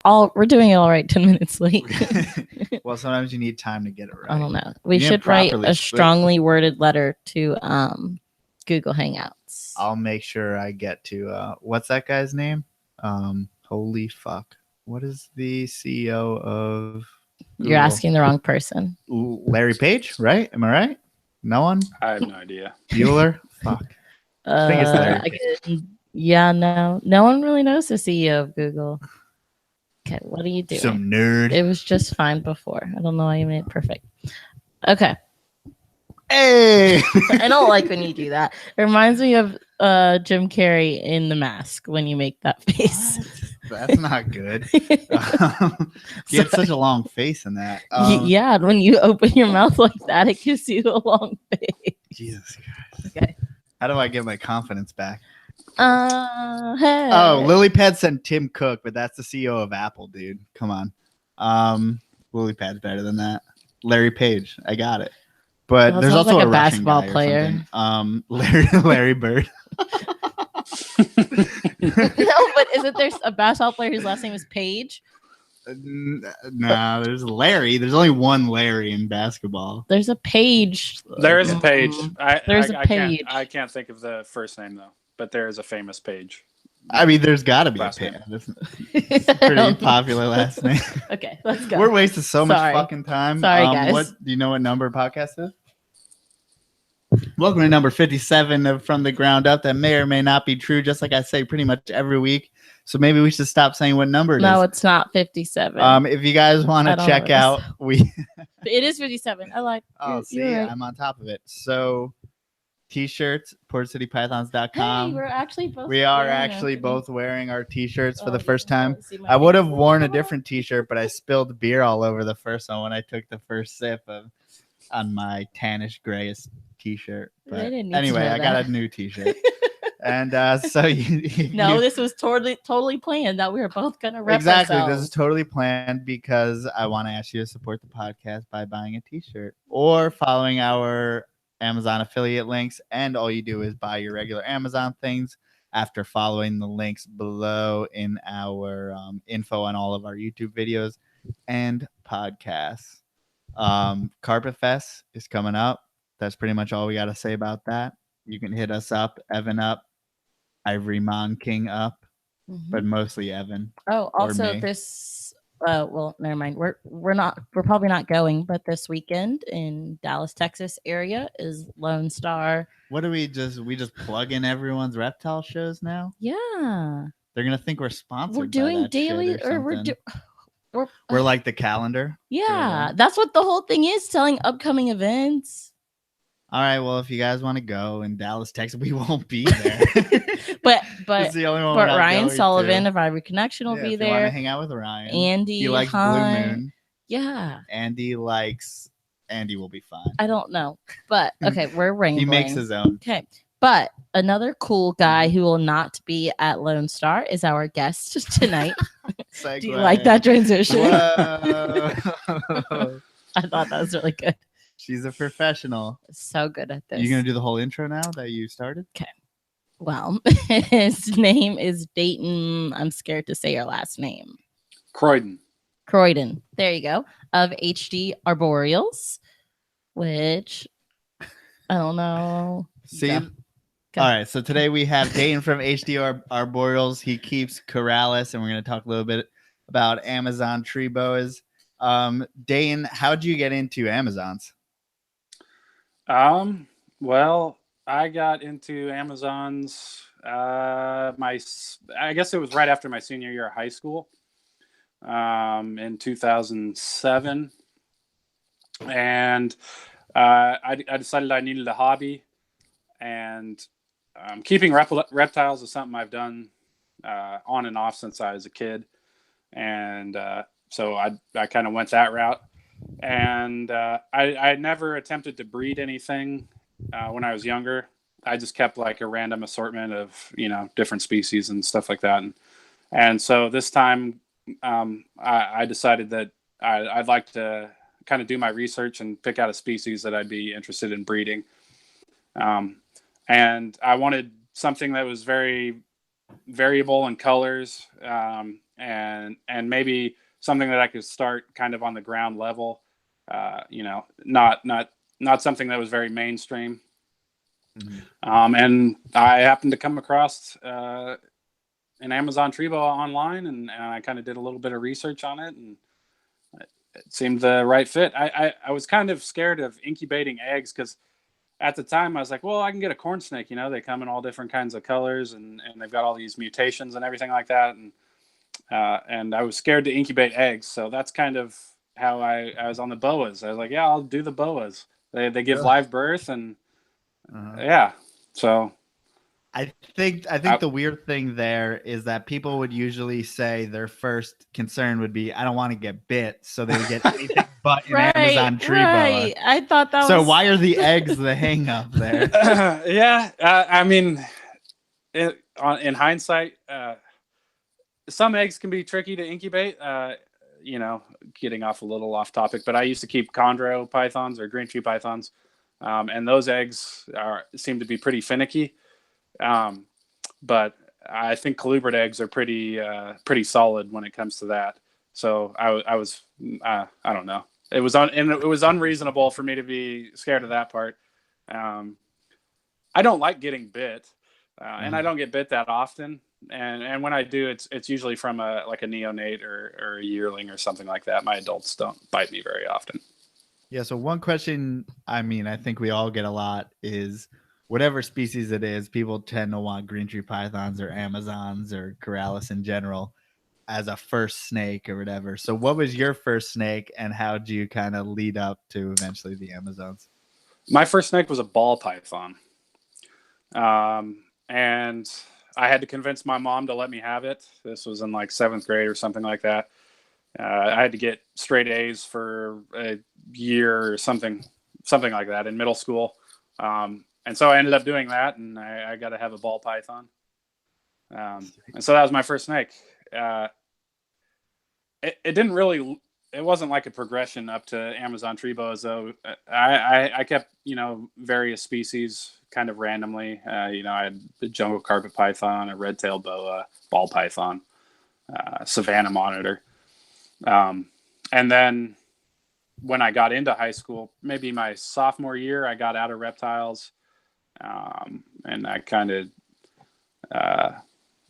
we're doing all right 10 minutes late. Well, sometimes you need time to get it right. I don't know. We should write a strongly worded letter to Google Hangouts. I'll make sure I get to what's that guy's name? Holy fuck. What is the CEO of Google? You're asking the wrong person. Larry Page, right? Am I right? No one? I have no idea. Bueller? Fuck. I think it's Larry Page. Yeah, no one really knows the CEO of Google. Okay, what are you doing? Some nerd. It was just fine before. I don't know why you made it perfect. Okay. Hey! I don't like when you do that. It reminds me of Jim Carrey in The Mask when you make that face. That's not good. He had such a long face in that. Yeah, when you open your mouth like that, it gives you a long face. Jesus Christ. Okay. How do I get my confidence back? Hey. Oh, Lilypad sent Tim Cook, but that's the CEO of Apple, dude. Come on. Lilypad's better than that. Larry Page, I got it. But there's also like a basketball player. Larry Bird. No, but isn't there a basketball player whose last name is Page? No, there's Larry. There's only one Larry in basketball. There's a Page. There is a Page. There's a Page. I can't think of the first name though, but there is a famous Page. I mean, there's got to be a Page. It's a pretty popular last name. Okay, let's go. We're wasting so much fucking time. Sorry, guys. Do you know what number podcast is? Welcome to number 57 of From the Ground Up. That may or may not be true, just like I say pretty much every week. So maybe we should stop saying what number it is. No, it's not 57. If you guys want to check out, it is 57. I like. Oh, see, right. I'm on top of it. So, t-shirts, Theportcitypythons.com. Hey, we are actually both wearing our t-shirts for the first time. I would have worn a different t-shirt, but I spilled beer all over the first one when I took the first sip on my tannish grayish t-shirt. But anyway, I got a new t-shirt. And so this was totally planned that we were both gonna rep exactly ourselves. This is totally planned because I want to ask you to support the podcast by buying a t-shirt or following our Amazon affiliate links, and all you do is buy your regular Amazon things after following the links below in our info on all of our YouTube videos and podcasts. Carpet Fest is coming up. That's pretty much all we got to say about that. You can hit us up, Evan up, Ivory Mon King up, but mostly Evan. Oh, also this. Well, never mind. We're probably not going, but this weekend in Dallas, Texas area is Lone Star. What do we just plug in everyone's reptile shows now? Yeah, they're gonna think we're sponsored. We're doing daily, or we're like the calendar. Yeah, that's what the whole thing is, telling upcoming events. All right, well, if you guys want to go in Dallas, Texas, we won't be there. but the only one but Ryan Sullivan of Ivory Connection will be there. You want to hang out with Ryan. Andy, he likes Blue Moon. Yeah. Andy will be fine. I don't know, but okay, we're wrangling. He makes his own. Okay, but another cool guy who will not be at Lone Star is our guest tonight. Do you like that transition? Whoa. I thought that was really good. She's a professional. So good at this. You gonna do the whole intro now that you started? Okay. Well, his name is Dayton. I'm scared to say your last name. CROYDON. There you go. Of HD Arboreals, which I don't know. See. Yeah. All right. So today we have Dayton from HD Arboreals. He keeps Corrales, and we're gonna talk a little bit about Amazon tree boas. Dayton, how'd you get into Amazons? Well, I got into Amazons I guess it was right after my senior year of high school, in 2007. And I decided I needed a hobby, and keeping reptiles is something I've done on and off since I was a kid. And so I kind of went that route. And I never attempted to breed anything when I was younger. I just kept like a random assortment of, different species and stuff like that. And so this time I decided that I'd like to kind of do my research and pick out a species that I'd be interested in breeding. And I wanted something that was very variable in colors, and maybe something that I could start kind of on the ground level. Not something that was very mainstream. And I happened to come across an Amazon tree boa online, and I kind of did a little bit of research on it, and it seemed the right fit. I was kind of scared of incubating eggs because at the time I was like, well, I can get a corn snake. They come in all different kinds of colors, and they've got all these mutations and everything like that. And I was scared to incubate eggs. So that's kind of how I was on the boas. I was like, yeah, I'll do the boas. They give live birth, and yeah. So I think the weird thing there is that people would usually say their first concern would be, I don't want to get bit, so they would get anything but an Amazon tree boa. I thought that so was... why are the eggs the hang up there? Yeah, I mean, in hindsight, some eggs can be tricky to incubate. Getting off a little off topic, but I used to keep chondro pythons or green tree pythons, and those eggs seem to be pretty finicky. But I think colubrid eggs are pretty solid when it comes to that. So I was I don't know. It was unreasonable for me to be scared of that part. I don't like getting bit, and I don't get bit that often. And when I do, it's usually from a neonate or a yearling or something like that. My adults don't bite me very often. Yeah. So one question, I think we all get a lot is, whatever species it is, people tend to want green tree pythons or Amazons or Corallus in general as a first snake or whatever. So what was your first snake, and how did you kind of lead up to eventually the Amazons? My first snake was a ball python. And I had to convince my mom to let me have it. This was in 7th grade or something like that. I had to get straight A's for a year or something like that in middle school. And so I ended up doing that, and I got to have a ball python. And so that was my first snake. It wasn't like a progression up to Amazon tree boas, though. I kept, various species kind of randomly. I had a jungle carpet python, a red-tailed boa, ball python, savanna monitor. And then when I got into high school, maybe my sophomore year, I got out of reptiles. And I kind of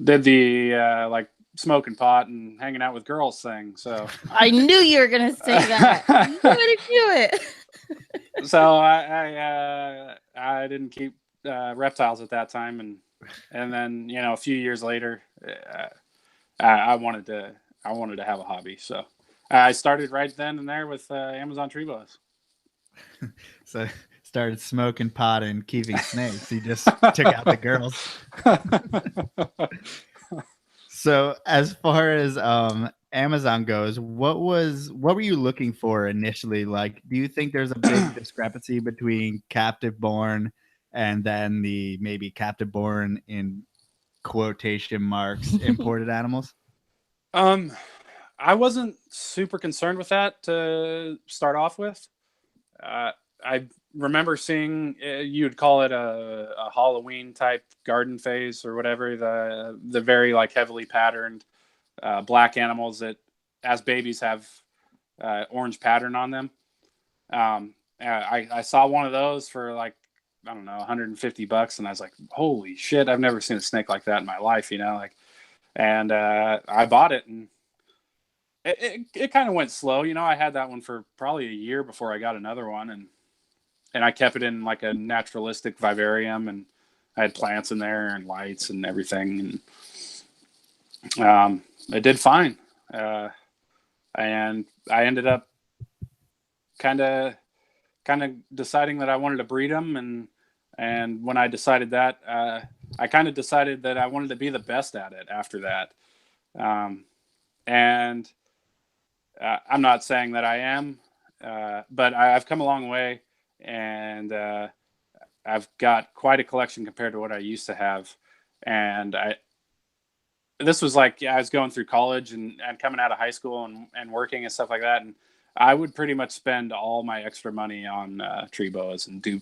did the smoking pot and hanging out with girls thing. So I knew you were gonna say that. I knew it. So I didn't keep reptiles at that time, and then a few years later, I wanted to have a hobby. So I started right then and there with Amazon tree boas. So started smoking pot and keeping snakes. He just took out the girls. So as far as Amazon goes, what were you looking for initially? Do you think there's a big discrepancy between captive born and then the maybe captive born in quotation marks imported animals? I wasn't super concerned with that to start off with. I remember seeing, you'd call it a Halloween type garden phase or whatever, the very heavily patterned black animals that as babies have orange pattern on them. I saw one of those for I don't know, $150, and I was like, holy shit, I've never seen a snake like that in my life, and I bought it, and it kind of went slow. I had that one for probably a year before I got another one, and I kept it in a naturalistic vivarium, and I had plants in there and lights and everything. And it did fine. And I ended up kind of deciding that I wanted to breed them. And when I decided that, I kind of decided that I wanted to be the best at it after that. And I'm not saying that I am, but I've come a long way. And I've got quite a collection compared to what I used to have. And this was I was going through college and coming out of high school and working and stuff like that. And I would pretty much spend all my extra money on tree boas and do,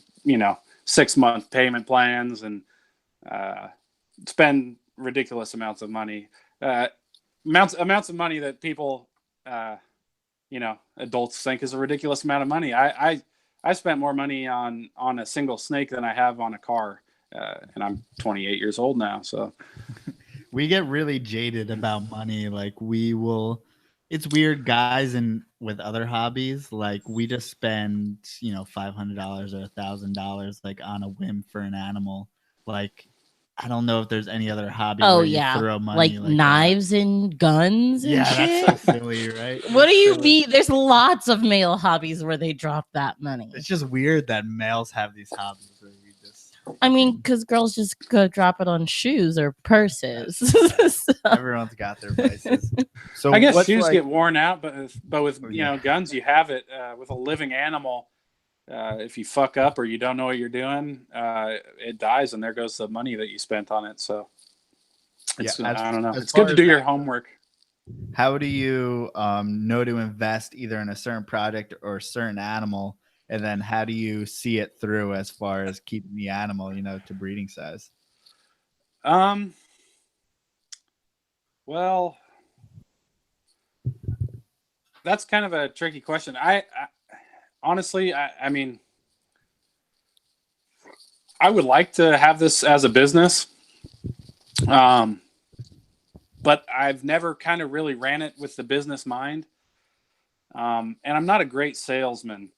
6-month payment plans and spend ridiculous amounts of money. amounts of money that people, adults think is a ridiculous amount of money. I spent more money on a single snake than I have on a car, and I'm 28 years old now. So we get really jaded about money. Like it's weird, guys, and with other hobbies, like we just spend, $500 or $1,000 like on a whim for an animal. Like, I don't know if there's any other hobby Oh where you yeah, throw money like like knives and guns that. and Yeah, shit. that's so silly, right? What do It's you silly. mean? There's lots of male hobbies where they drop that money. It's just weird that males have these hobbies where we just. I mean, because girls just go drop it on shoes or purses. So- Everyone's got their vices. So I guess what's shoes like- get worn out, but with Yeah. guns, you have it. With a living animal, if you fuck up or you don't know what you're doing, it dies, and there goes the money that you spent on it. So it's, I don't know. It's good to do your homework. How do you know to invest either in a certain project or a certain animal, and then how do you see it through as far as keeping the animal, to breeding size? Well, that's kind of a tricky question. I honestly, I mean, I would like to have this as a business, but I've never kind of really ran it with the business mind, and I'm not a great salesman.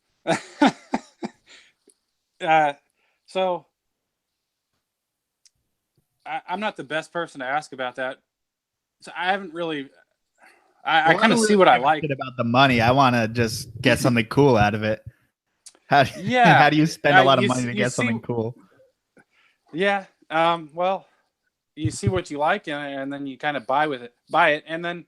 So I'm not the best person to ask about that. So I haven't really. I kind of see what I like about the money. I want to just get something cool out of it. How do you spend a lot of money to get something cool? Yeah. Well, you see what you like, and then you kind of buy it, and then.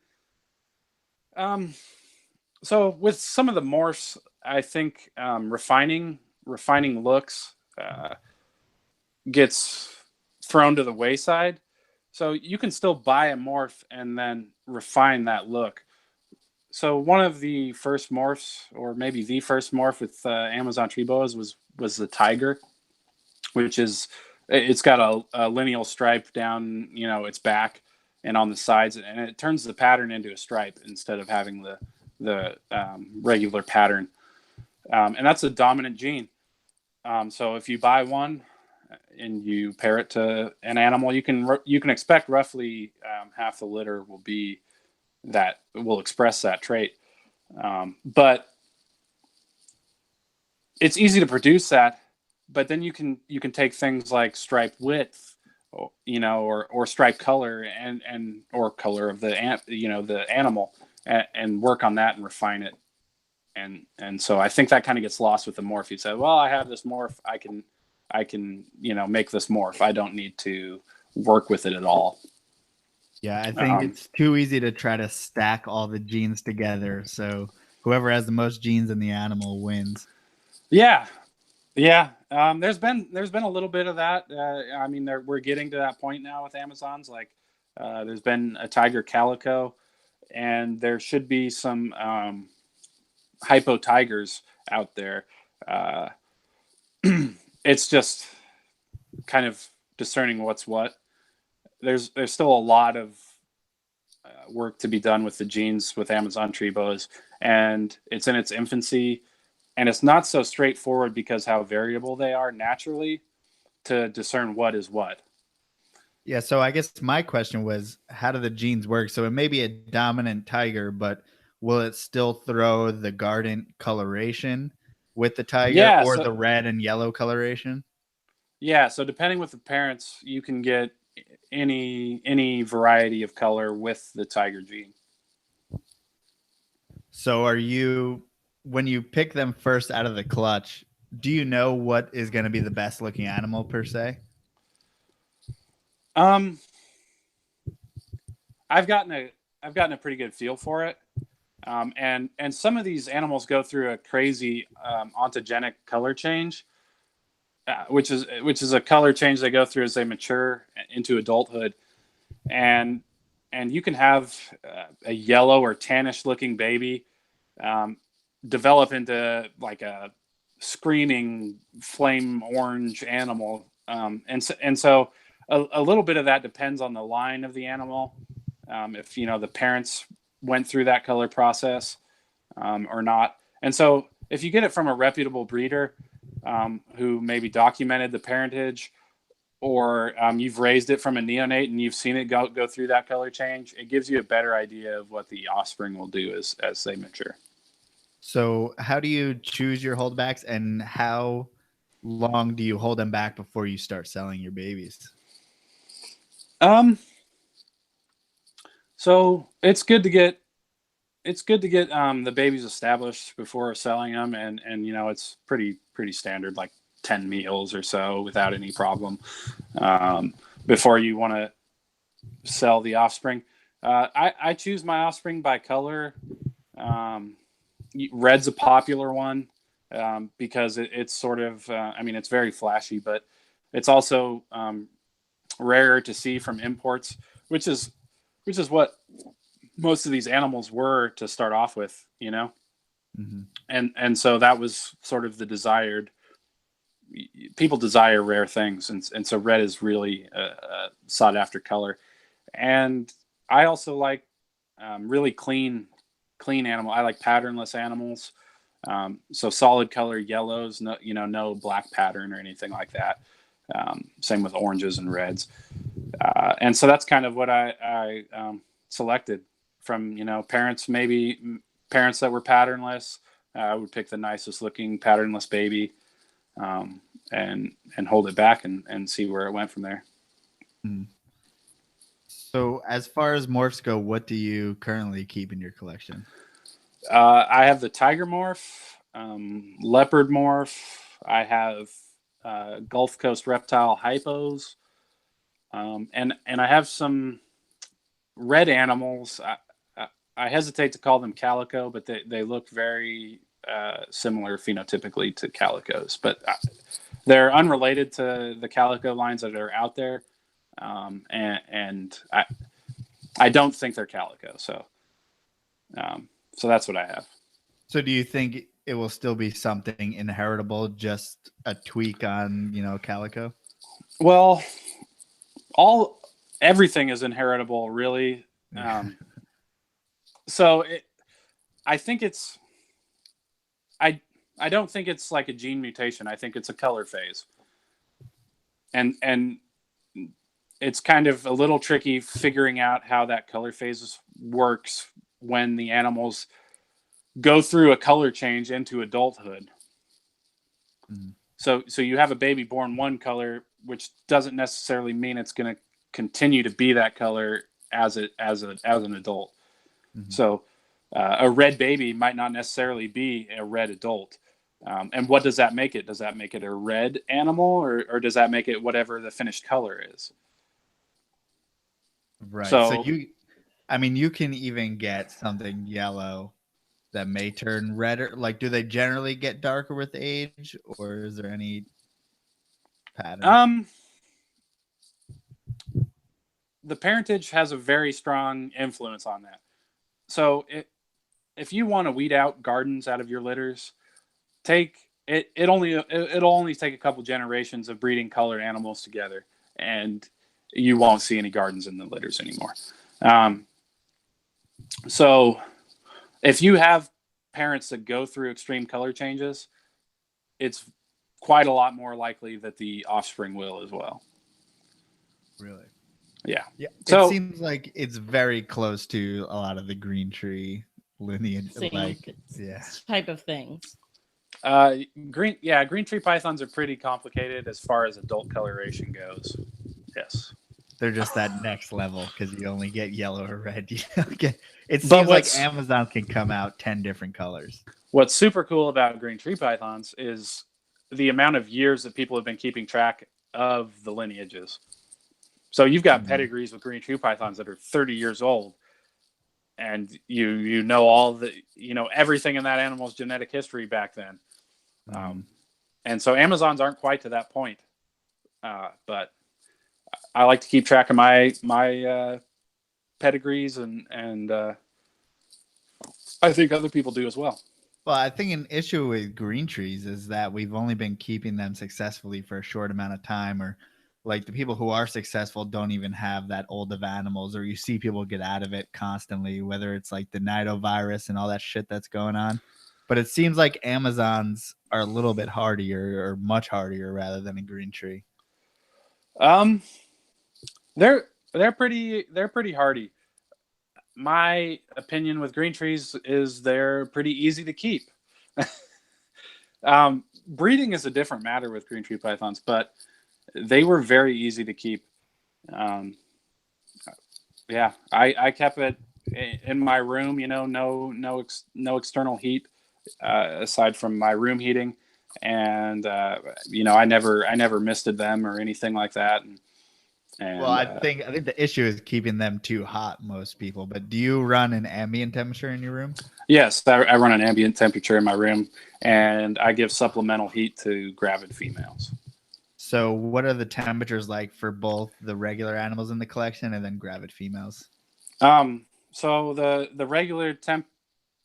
So with some of the morphs, I think refining looks gets thrown to the wayside. So you can still buy a morph and then refine that look. So one of the first morphs, or maybe the first morph with Amazon tree boas was the tiger, which is, it's got a lineal stripe down, its back and on the sides, and it turns the pattern into a stripe instead of having the regular pattern. And that's a dominant gene. So if you buy one and you pair it to an animal, you can expect roughly half the litter will express that trait. But it's easy to produce that. But then you can take things like stripe width, or stripe color and or color of the animal, and work on that and refine it. And so I think that kind of gets lost with the morph. You say, well, I have this morph, I can make this morph. I don't need to work with it at all. Yeah, I think it's too easy to try to stack all the genes together. So whoever has the most genes in the animal wins. Yeah. There's been a little bit of that. I mean, we're getting to that point now with Amazons. Like, there's been a tiger calico, and there should be some hypo tigers out there. It's just kind of discerning what's what. There's still a lot of work to be done with the genes with Amazon tree boas, and it's in its infancy, and it's not so straightforward because how variable they are naturally to discern what is what. Yeah, so I guess my question was, how do the genes work? So it may be a dominant tiger, but will it still throw the garden coloration with the tiger, or the red and yellow coloration? Yeah, so depending with the parents, you can get any variety of color with the tiger gene. So when you pick them first out of the clutch, do you know what is going to be the best looking animal per se? I've gotten a pretty good feel for it. And some of these animals go through a crazy ontogenic color change, which is a color change they go through as they mature into adulthood, and you can have a yellow or tannish looking baby develop into like a screaming flame orange animal, and so a little bit of that depends on the line of the animal. if the parents went through that color process or not. And so if you get it from a reputable breeder who maybe documented the parentage, or you've raised it from a neonate and you've seen it go through that color change, it gives you a better idea of what the offspring will do as they mature. So how do you choose your holdbacks, and how long do you hold them back before you start selling your babies? So it's good to get the babies established before selling them, and it's pretty standard, like 10 meals or so without any problem before you want to sell the offspring. I choose my offspring by color. Red's a popular one because it's sort of it's very flashy, but it's also rarer to see from imports, which is what most of these animals were to start off with, Mm-hmm. and so that was sort of the desired. People desire rare things, and so red is really a sought after color. And I also like really clean animal. I like patternless animals, so solid color yellows, no black pattern or anything like that. Same with oranges and reds, and so that's kind of what I selected from parents that were patternless. I would pick the nicest looking patternless baby. And hold it back and see where it went from there. So as far as morphs go, what do you currently keep in your collection? I have the tiger morph, leopard morph. I have Gulf Coast reptile hypos, and I have some red animals. I hesitate to call them calico, but they look very similar phenotypically to calicos, but they're unrelated to the calico lines that are out there, and I don't think they're calico. So that's what I have. So do you think it will still be something inheritable, just a tweak on calico? Well, everything is inheritable, really. So I think it's. I don't think it's like a gene mutation. I think it's a color phase. And it's kind of a little tricky figuring out how that color phase works when the animals go through a color change into adulthood. Mm-hmm. So you have a baby born one color, which doesn't necessarily mean it's going to continue to be that color as an adult. Mm-hmm. So a red baby might not necessarily be a red adult. And what does that make it? Does that make it a red animal, or does that make it whatever the finished color is? Right. So you can even get something yellow that may turn redder. Like, do they generally get darker with age, or is there any pattern? The parentage has a very strong influence on that. So if you want to weed out gardens out of your litters, it'll only take a couple generations of breeding colored animals together, and you won't see any gardens in the litters anymore. So if you have parents that go through extreme color changes, it's quite a lot more likely that the offspring will as well. Really? Yeah. So it seems like it's very close to a lot of the green tree lineage, type of things. Green tree pythons are pretty complicated as far as adult coloration goes. Yes. They're just that next level because you only get yellow or red. It seems like Amazon can come out 10 different colors. What's super cool about green tree pythons is the amount of years that people have been keeping track of the lineages. So you've got pedigrees with green tree pythons that are 30 years old, and you know all the everything in that animal's genetic history back then. And so Amazons aren't quite to that point, but I like to keep track of my pedigrees, and I think other people do as well. Well, I think an issue with green trees is that we've only been keeping them successfully for a short amount of time, or like the people who are successful don't even have that old of animals, or you see people get out of it constantly, whether it's like the nidovirus and all that shit that's going on. But it seems like Amazons are a little bit hardier, or much hardier rather than a green tree. They're pretty hardy. My opinion with green trees is they're pretty easy to keep. Breeding is a different matter with green tree pythons, but they were very easy to keep. Yeah, I kept it in my room, no external heat aside from my room heating, and I never misted them or anything like that. And well, I think the issue is keeping them too hot, most people. But do you run an ambient temperature in your room? Yes, I run an ambient temperature in my room, and I give supplemental heat to Gravid females. So what are the temperatures like for both the regular animals in the collection and then Gravid females? So the regular temp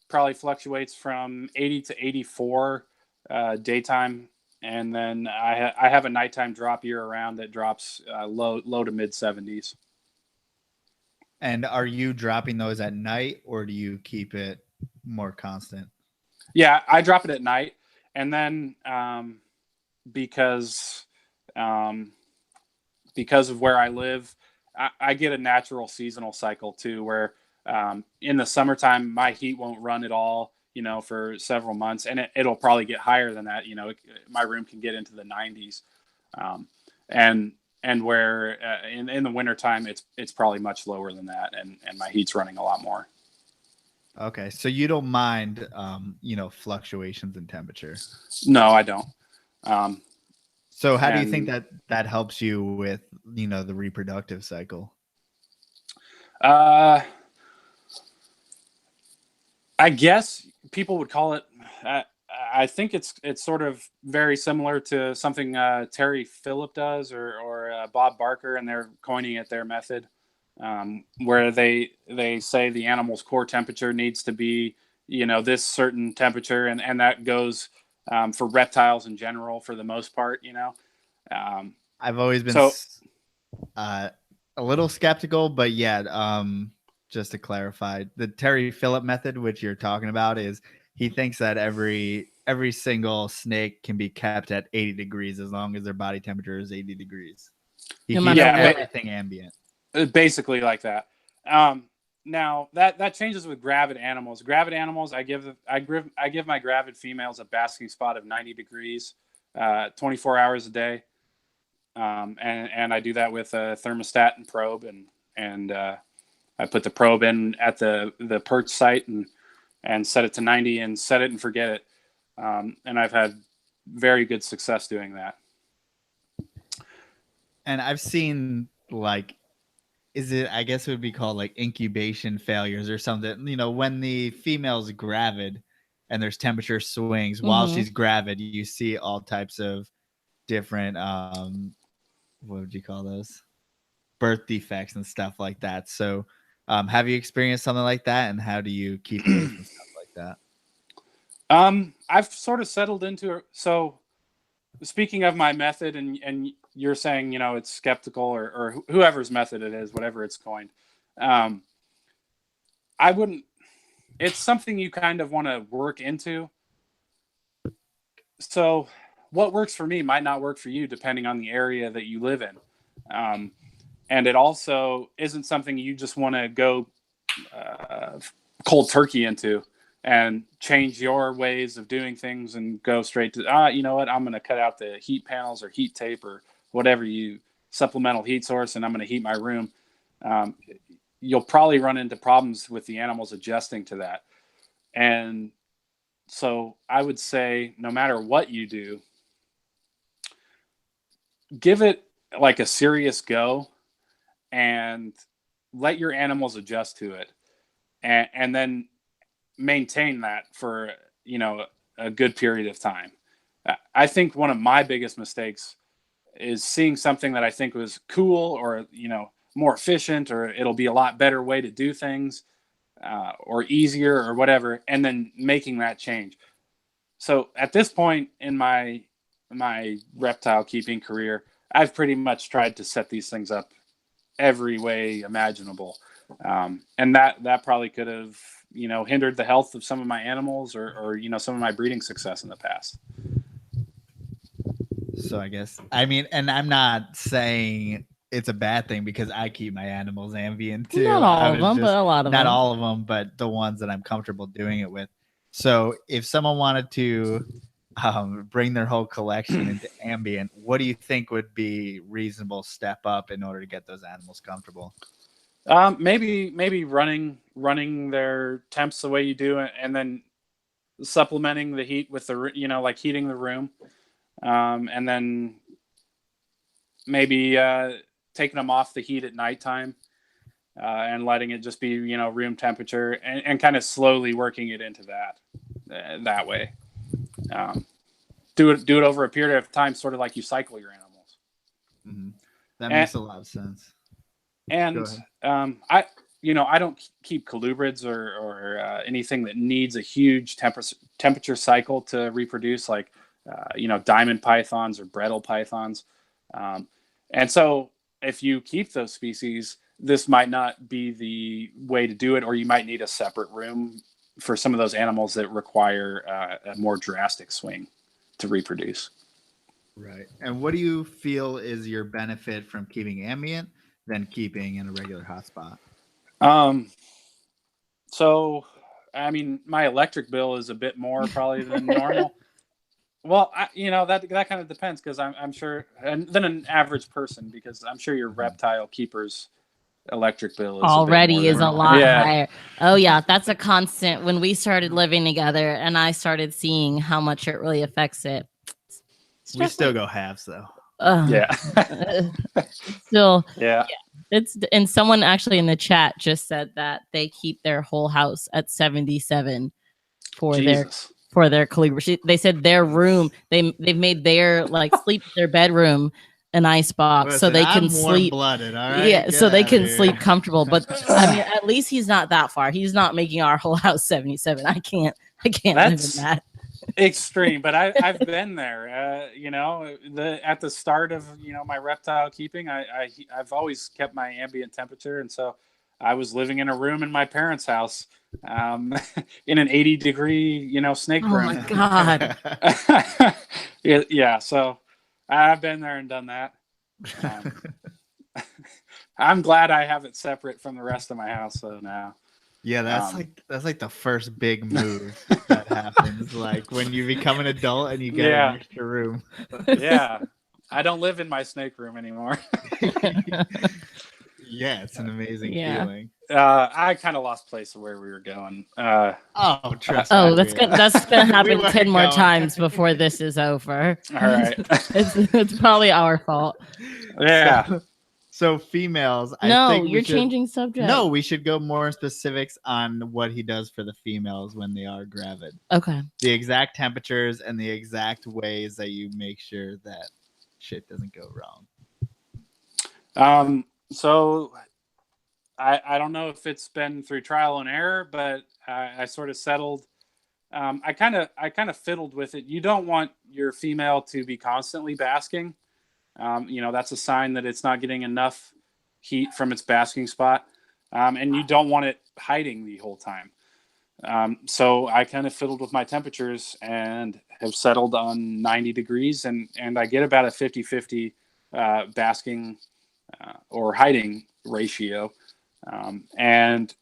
probably fluctuates from 80 to 84 daytime, and then I have a nighttime drop year round that drops low to mid 70s. And are you dropping those at night, or do you keep it more constant? Yeah, I drop it at night, and then because of where I live, I get a natural seasonal cycle too, where in the summertime my heat won't run at all, for several months, and it'll probably get higher than that. My room can get into the 90s, and where in the wintertime it's probably much lower than that, and my heat's running a lot more. Okay, so you don't mind, fluctuations in temperature? No, I don't. So how do you think that helps you with, the reproductive cycle? I guess people would call it. I think it's sort of very similar to something Terry Phillip does, or Bob Barker, and they're coining it their method, where they say the animal's core temperature needs to be, this certain temperature, and that goes for reptiles in general for the most part. I've always been a little skeptical, but yeah, just to clarify, the Terry Phillip method, which you're talking about, is he thinks that every single snake can be kept at 80 degrees as long as their body temperature is 80 degrees. He keeps everything ambient. Basically like that. Now that changes with Gravid animals. Gravid animals, I give my Gravid females a basking spot of 90 degrees, 24 hours a day. And I do that with a thermostat and probe, and I put the probe in at the perch site and set it to 90 and set it and forget it. And I've had very good success doing that. And I've seen, like, I guess it would be called like incubation failures or something, when the female's gravid and there's temperature swings while she's gravid, you see all types of different, what would you call those? Birth defects and stuff like that. So have you experienced something like that, and how do you keep away from stuff like that? I've sort of settled into it. So speaking of my method, and you're saying, it's skeptical, or whoever's method it is, whatever it's coined. I wouldn't, it's something you kind of want to work into. So what works for me might not work for you, depending on the area that you live in. And it also isn't something you just want to go cold turkey into and change your ways of doing things and go straight to, you know what, I'm going to cut out the heat panels or heat tape or whatever supplemental heat source, and I'm going to heat my room. You'll probably run into problems with the animals adjusting to that. And so I would say, no matter what you do, give it like a serious go and let your animals adjust to it, and then maintain that for, a good period of time. I think one of my biggest mistakes is seeing something that I think was cool, or, more efficient, or it'll be a lot better way to do things, or easier or whatever, and then making that change. So at this point in my reptile keeping career, I've pretty much tried to set these things up every way imaginable. And that probably could have, hindered the health of some of my animals or some of my breeding success in the past. So I guess, and I'm not saying it's a bad thing because I keep my animals ambient too. Not all of them, but a lot of them. Not all of them, but the ones that I'm comfortable doing it with. So if someone wanted to bring their whole collection into ambient, what do you think would be reasonable step up in order to get those animals comfortable? Maybe running their temps the way you do, and then supplementing the heat with the, like heating the room, and then maybe taking them off the heat at nighttime, and letting it just be, room temperature, and kind of slowly working it into that way. Do it over a period of time, sort of like you cycle your animals. Mm-hmm. That makes a lot of sense. And I don't keep colubrids or anything that needs a huge temperature cycle to reproduce, like diamond pythons or brettle pythons. And so if you keep those species, this might not be the way to do it, or you might need a separate room for some of those animals that require a more drastic swing to reproduce. Right. And what do you feel is your benefit from keeping ambient than keeping in a regular hotspot? So, my electric bill is a bit more probably than normal. Well, that kind of depends, because I'm sure, and then an average person, because I'm sure your reptile keeper's electric bill is already a lot higher. Oh yeah, that's a constant. When we started living together and I started seeing how much it really affects it, we still go halves though. Still, yeah. It's, and someone actually in the chat just said that they keep their whole house at 77 for their caliber. They said their room, they've made their their bedroom an ice box. So they can sleep. Warm-blooded, all right? Yeah, so they can sleep comfortable. But at least he's not that far. He's not making our whole house 77. I can't live in that. Extreme, but I've been there. At the start of my reptile keeping, I've always kept my ambient temperature, and so I was living in a room in my parents' house, in an 80-degree snake room. Oh my god! yeah. So I've been there and done that. I'm glad I have it separate from the rest of my house. So now. Yeah, that's like the first big move that happens, like when you become an adult and you get an extra room. Yeah, I don't live in my snake room anymore. Yeah, it's an amazing feeling. I kind of lost place of where we were going. Trust me. That's gonna happen 10 more times before this is over. All right, it's probably our fault. Yeah. So females, you're changing subject. No, we should go more specifics on what he does for the females when they are gravid. Okay. The exact temperatures and the exact ways that you make sure that shit doesn't go wrong. So I don't know if it's been through trial and error, but I sort of settled. I kind of fiddled with it. You don't want your female to be constantly basking. That's a sign that it's not getting enough heat from its basking spot. And you don't want it hiding the whole time. So I kind of fiddled with my temperatures and have settled on 90 degrees, and I get about a 50-50 basking or hiding ratio. And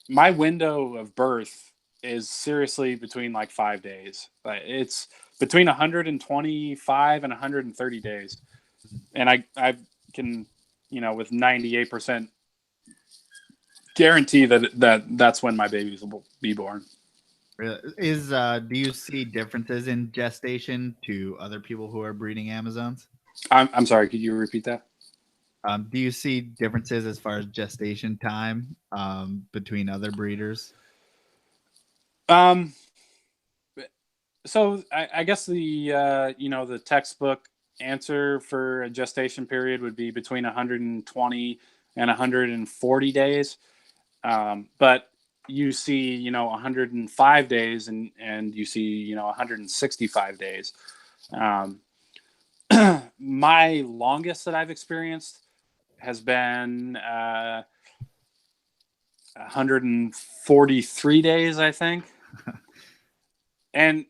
my window of birth is seriously between like 5 days. It's between 125 and 130 days. And I can, with 98% guarantee that's when my babies will be born. Do you see differences in gestation to other people who are breeding Amazons? I'm sorry, could you repeat that? Do you see differences as far as gestation time between other breeders? So I guess the textbook answer for a gestation period would be between 120 and 140 days. But you see, 105 days and you see, 165 days. My longest that I've experienced has been 143 days, I think. And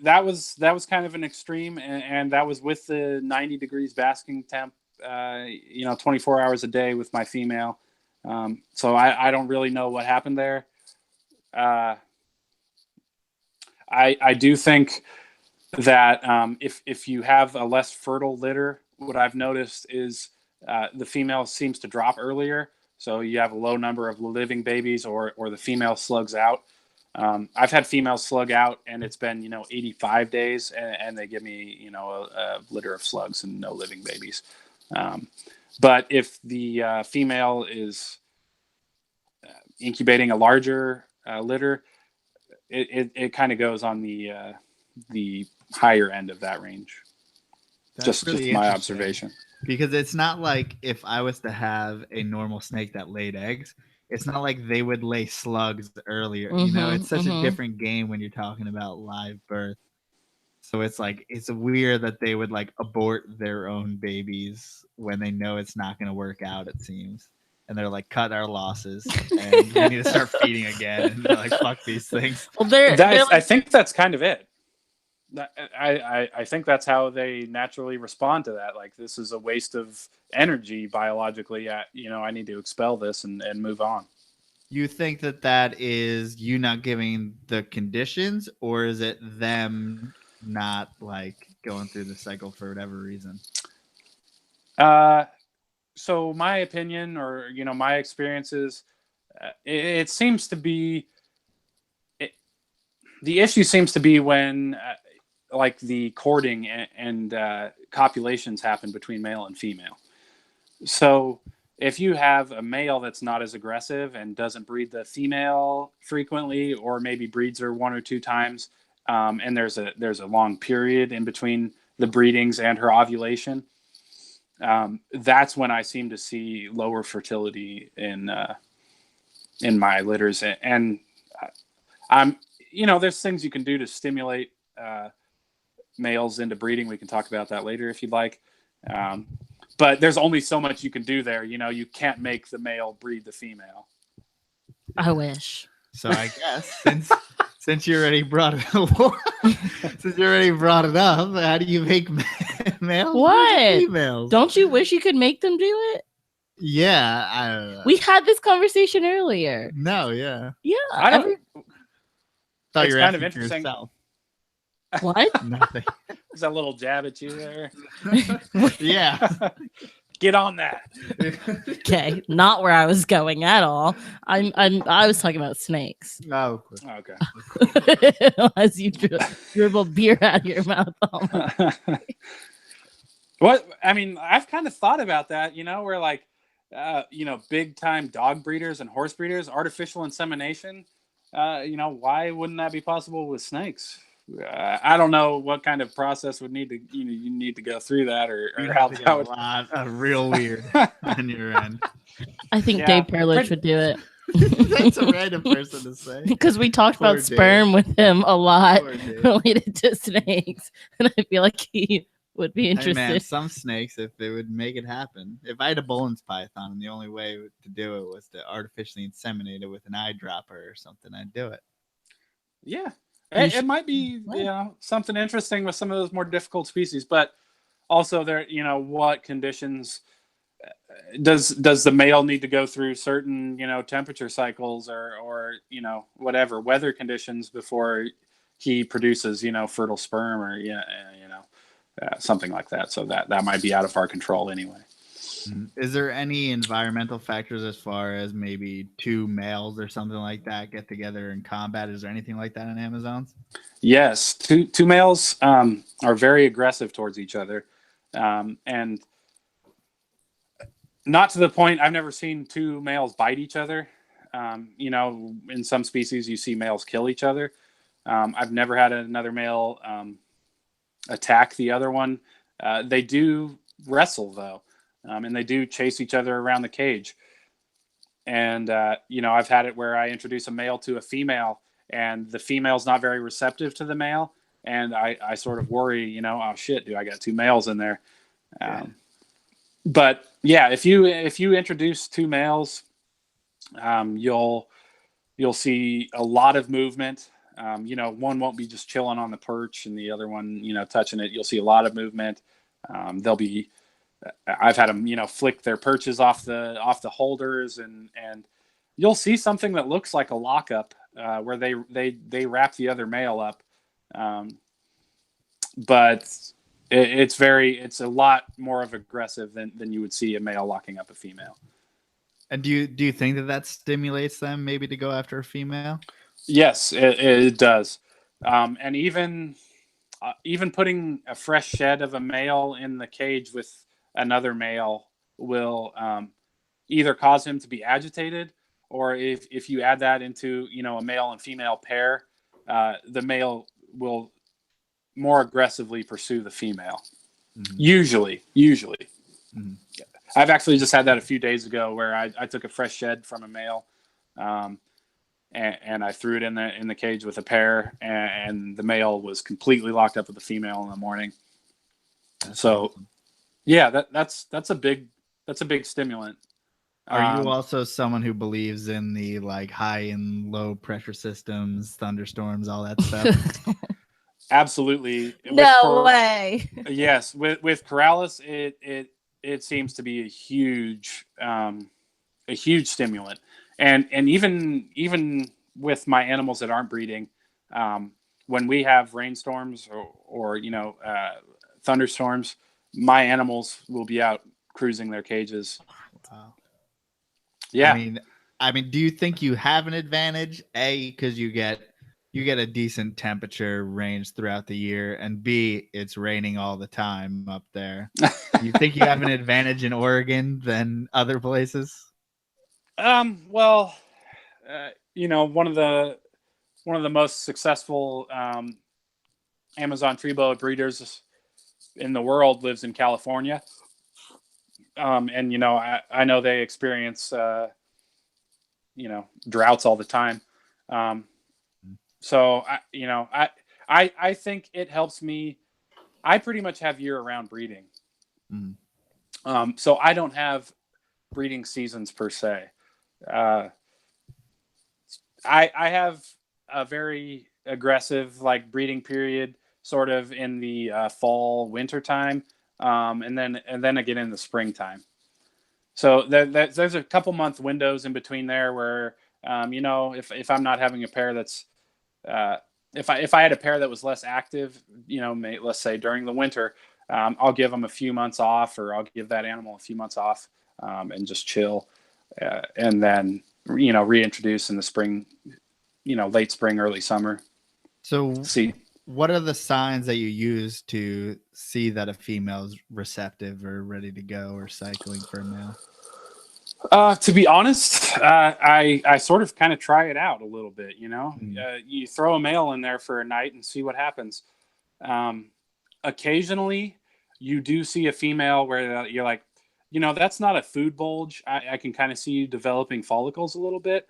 that was kind of an extreme, and that was with the 90 degrees basking temp, 24 hours a day with my female. So I don't really know what happened there. I do think that if you have a less fertile litter, what I've noticed is the female seems to drop earlier. So you have a low number of living babies, or the female slugs out. I've had females slug out, and it's been 85 days, and they give me a litter of slugs and no living babies. But if the female is incubating a larger litter, it kind of goes on the higher end of that range. That's just my observation. Because it's not like if I was to have a normal snake that laid eggs, it's not like they would lay slugs earlier. It's such a different game when you're talking about live birth. So it's like, it's weird that they would like abort their own babies when they know it's not going to work out, it seems. And they're like, cut our losses, and we need to start feeding again. And they're like, fuck these things. Well, I think that's kind of it. I think that's how they naturally respond to that. Like, this is a waste of energy biologically. I need to expel this and move on. You think that is you not giving the conditions, or is it them not like going through the cycle for whatever reason? So my opinion, or my experiences, it seems to be the issue seems to be when like the courting and copulations happen between male and female. So if you have a male that's not as aggressive and doesn't breed the female frequently, or maybe breeds her 1 or 2 times, and there's a long period in between the breedings and her ovulation, that's when I seem to see lower fertility in my litters. And there's things you can do to stimulate males into breeding. We can talk about that later if you'd like. But there's only so much you can do there. You can't make the male breed the female. I wish. So I guess since you already brought it up, how do you make males? What? Females? Don't you wish you could make them do it? Yeah, I don't know. We had this conversation earlier. No, yeah. Yeah. I don't. Thought It's you were kind of asking for interesting. yourself. What? Nothing. Is that a little jab at you there? Yeah. Get on that. Okay, not where I was going at all. I was talking about snakes. Oh, Okay. As you dribble beer out of your mouth. What I mean, I've kind of thought about that. Where like, big time dog breeders and horse breeders, artificial insemination. Why wouldn't that be possible with snakes? I don't know what kind of process would need to you need to go through that, or how that would. Real weird on your end. I think Dave Perlich would do it. That's a random person to say. Because we talked Poor about Dave. sperm with him a lot Poor Dave. related to snakes, and I feel like he would be Hey interested. man, some snakes, if they would make it happen. If I had a Bolin's python and the only way to do it was to artificially inseminate it with an eyedropper or something, I'd do it. Yeah. It might be, something interesting with some of those more difficult species, but also there, what conditions does the male need to go through certain, temperature cycles or whatever weather conditions before he produces, fertile sperm or, something like that. So that might be out of our control anyway. Is there any environmental factors as far as maybe 2 males or something like that get together in combat? Is there anything like that in Amazons? Yes, two males are very aggressive towards each other, and not to the point I've never seen 2 males bite each other. In some species you see males kill each other. I've never had another male attack the other one. They do wrestle though. And they do chase each other around the cage. And, I've had it where I introduce a male to a female and the female's not very receptive to the male. and I sort of worry, oh shit, do I got two males in there? Yeah. But yeah, if you introduce two males, you'll see a lot of movement. One won't be just chilling on the perch and the other one, touching it. You'll see a lot of movement. I've had them, flick their perches off the holders, and you'll see something that looks like a lockup where they wrap the other male up. But it's a lot more of aggressive than you would see a male locking up a female. And do you think that stimulates them maybe to go after a female? Yes, it does. And even putting a fresh shed of a male in the cage with another male will either cause him to be agitated, or if you add that into, a male and female pair, the male will more aggressively pursue the female. Mm-hmm. Usually. Mm-hmm. I've actually just had that a few days ago where I took a fresh shed from a male, and I threw it in the cage with a pair, and the male was completely locked up with the female in the morning. So awesome. Yeah, that's a big stimulant. Are you also someone who believes in the like high and low pressure systems, thunderstorms, all that stuff? Absolutely. No way. Yes, with Corrales, it seems to be a huge stimulant, and even with my animals that aren't breeding, when we have rainstorms or thunderstorms, my animals will be out cruising their cages. Wow. Yeah. I mean, do you think you have an advantage? A, because you get a decent temperature range throughout the year, and B, it's raining all the time up there. Do you think you have an advantage in Oregon than other places? Well, one of the most successful Amazon tree boa breeders in the world lives in California. And I know they experience droughts all the time. So I think it helps me. I pretty much have year-round breeding. Mm. So I don't have breeding seasons per se. I have a very aggressive breeding period sort of in the fall winter time, and then again in the springtime. So there's a couple month windows in between there where if I'm not having a pair that's if I had a pair that was less active, let's say during the winter, I'll give them a few months off, or I'll give that animal a few months off and just chill, and then reintroduce in the spring, late spring, early summer. So what are the signs that you use to see that a female is receptive or ready to go or cycling for a male? To be honest, I sort of kind of try it out a little bit, you throw a male in there for a night and see what happens. Occasionally you do see a female where you're like, that's not a food bulge. I can kind of see you developing follicles a little bit.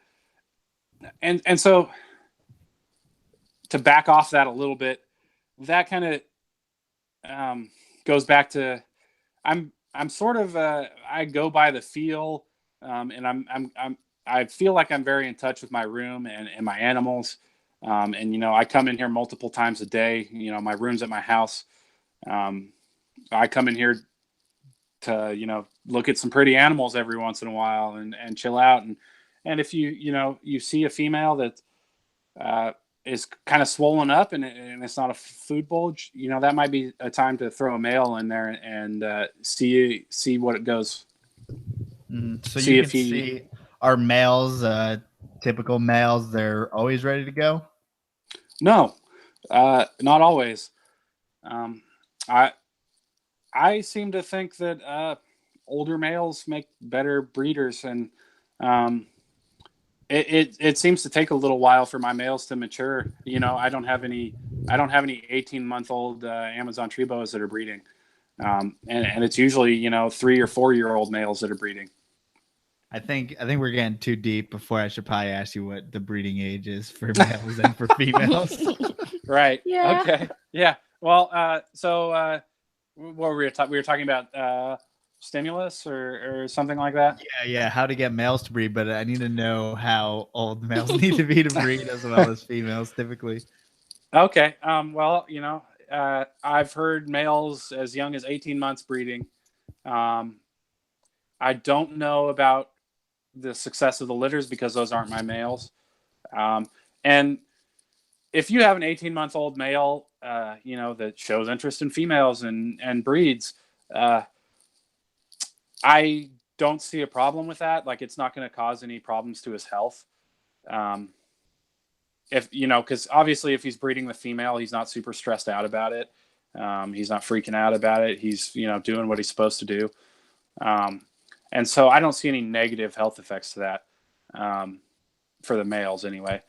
And so to back off that a little bit, that kind of goes back to I'm sort of I go by the feel, and I feel like I'm very in touch with my room and my animals, and I come in here multiple times a day. My room's at my house. I come in here to look at some pretty animals every once in a while and chill out, and if you see a female that is kind of swollen up and it's not a food bulge, that might be a time to throw a male in there and see what it goes. So you can see, are males typical males, they're always ready to go? No, not always. I seem to think that older males make better breeders, and it seems to take a little while for my males to mature. I don't have any 18-month-old Amazon tree boas that are breeding, and it's usually 3 or 4 year old males that are breeding. I think we're getting too deep before I should probably ask you what the breeding age is for males and for females. Right. Yeah. Okay. Yeah. Well, so what were we talking? We were talking about stimulus or something like that. Yeah. How to get males to breed, but I need to know how old males need to be to breed as well as females typically. Okay. Well, I've heard males as young as 18 months breeding. I don't know about the success of the litters because those aren't my males. And if you have an 18-month-old male, that shows interest in females and breeds, I don't see a problem with that. Like, it's not going to cause any problems to his health. Because obviously if he's breeding the female, he's not super stressed out about it. He's not freaking out about it. He's, doing what he's supposed to do. And so I don't see any negative health effects to that, for the males anyway.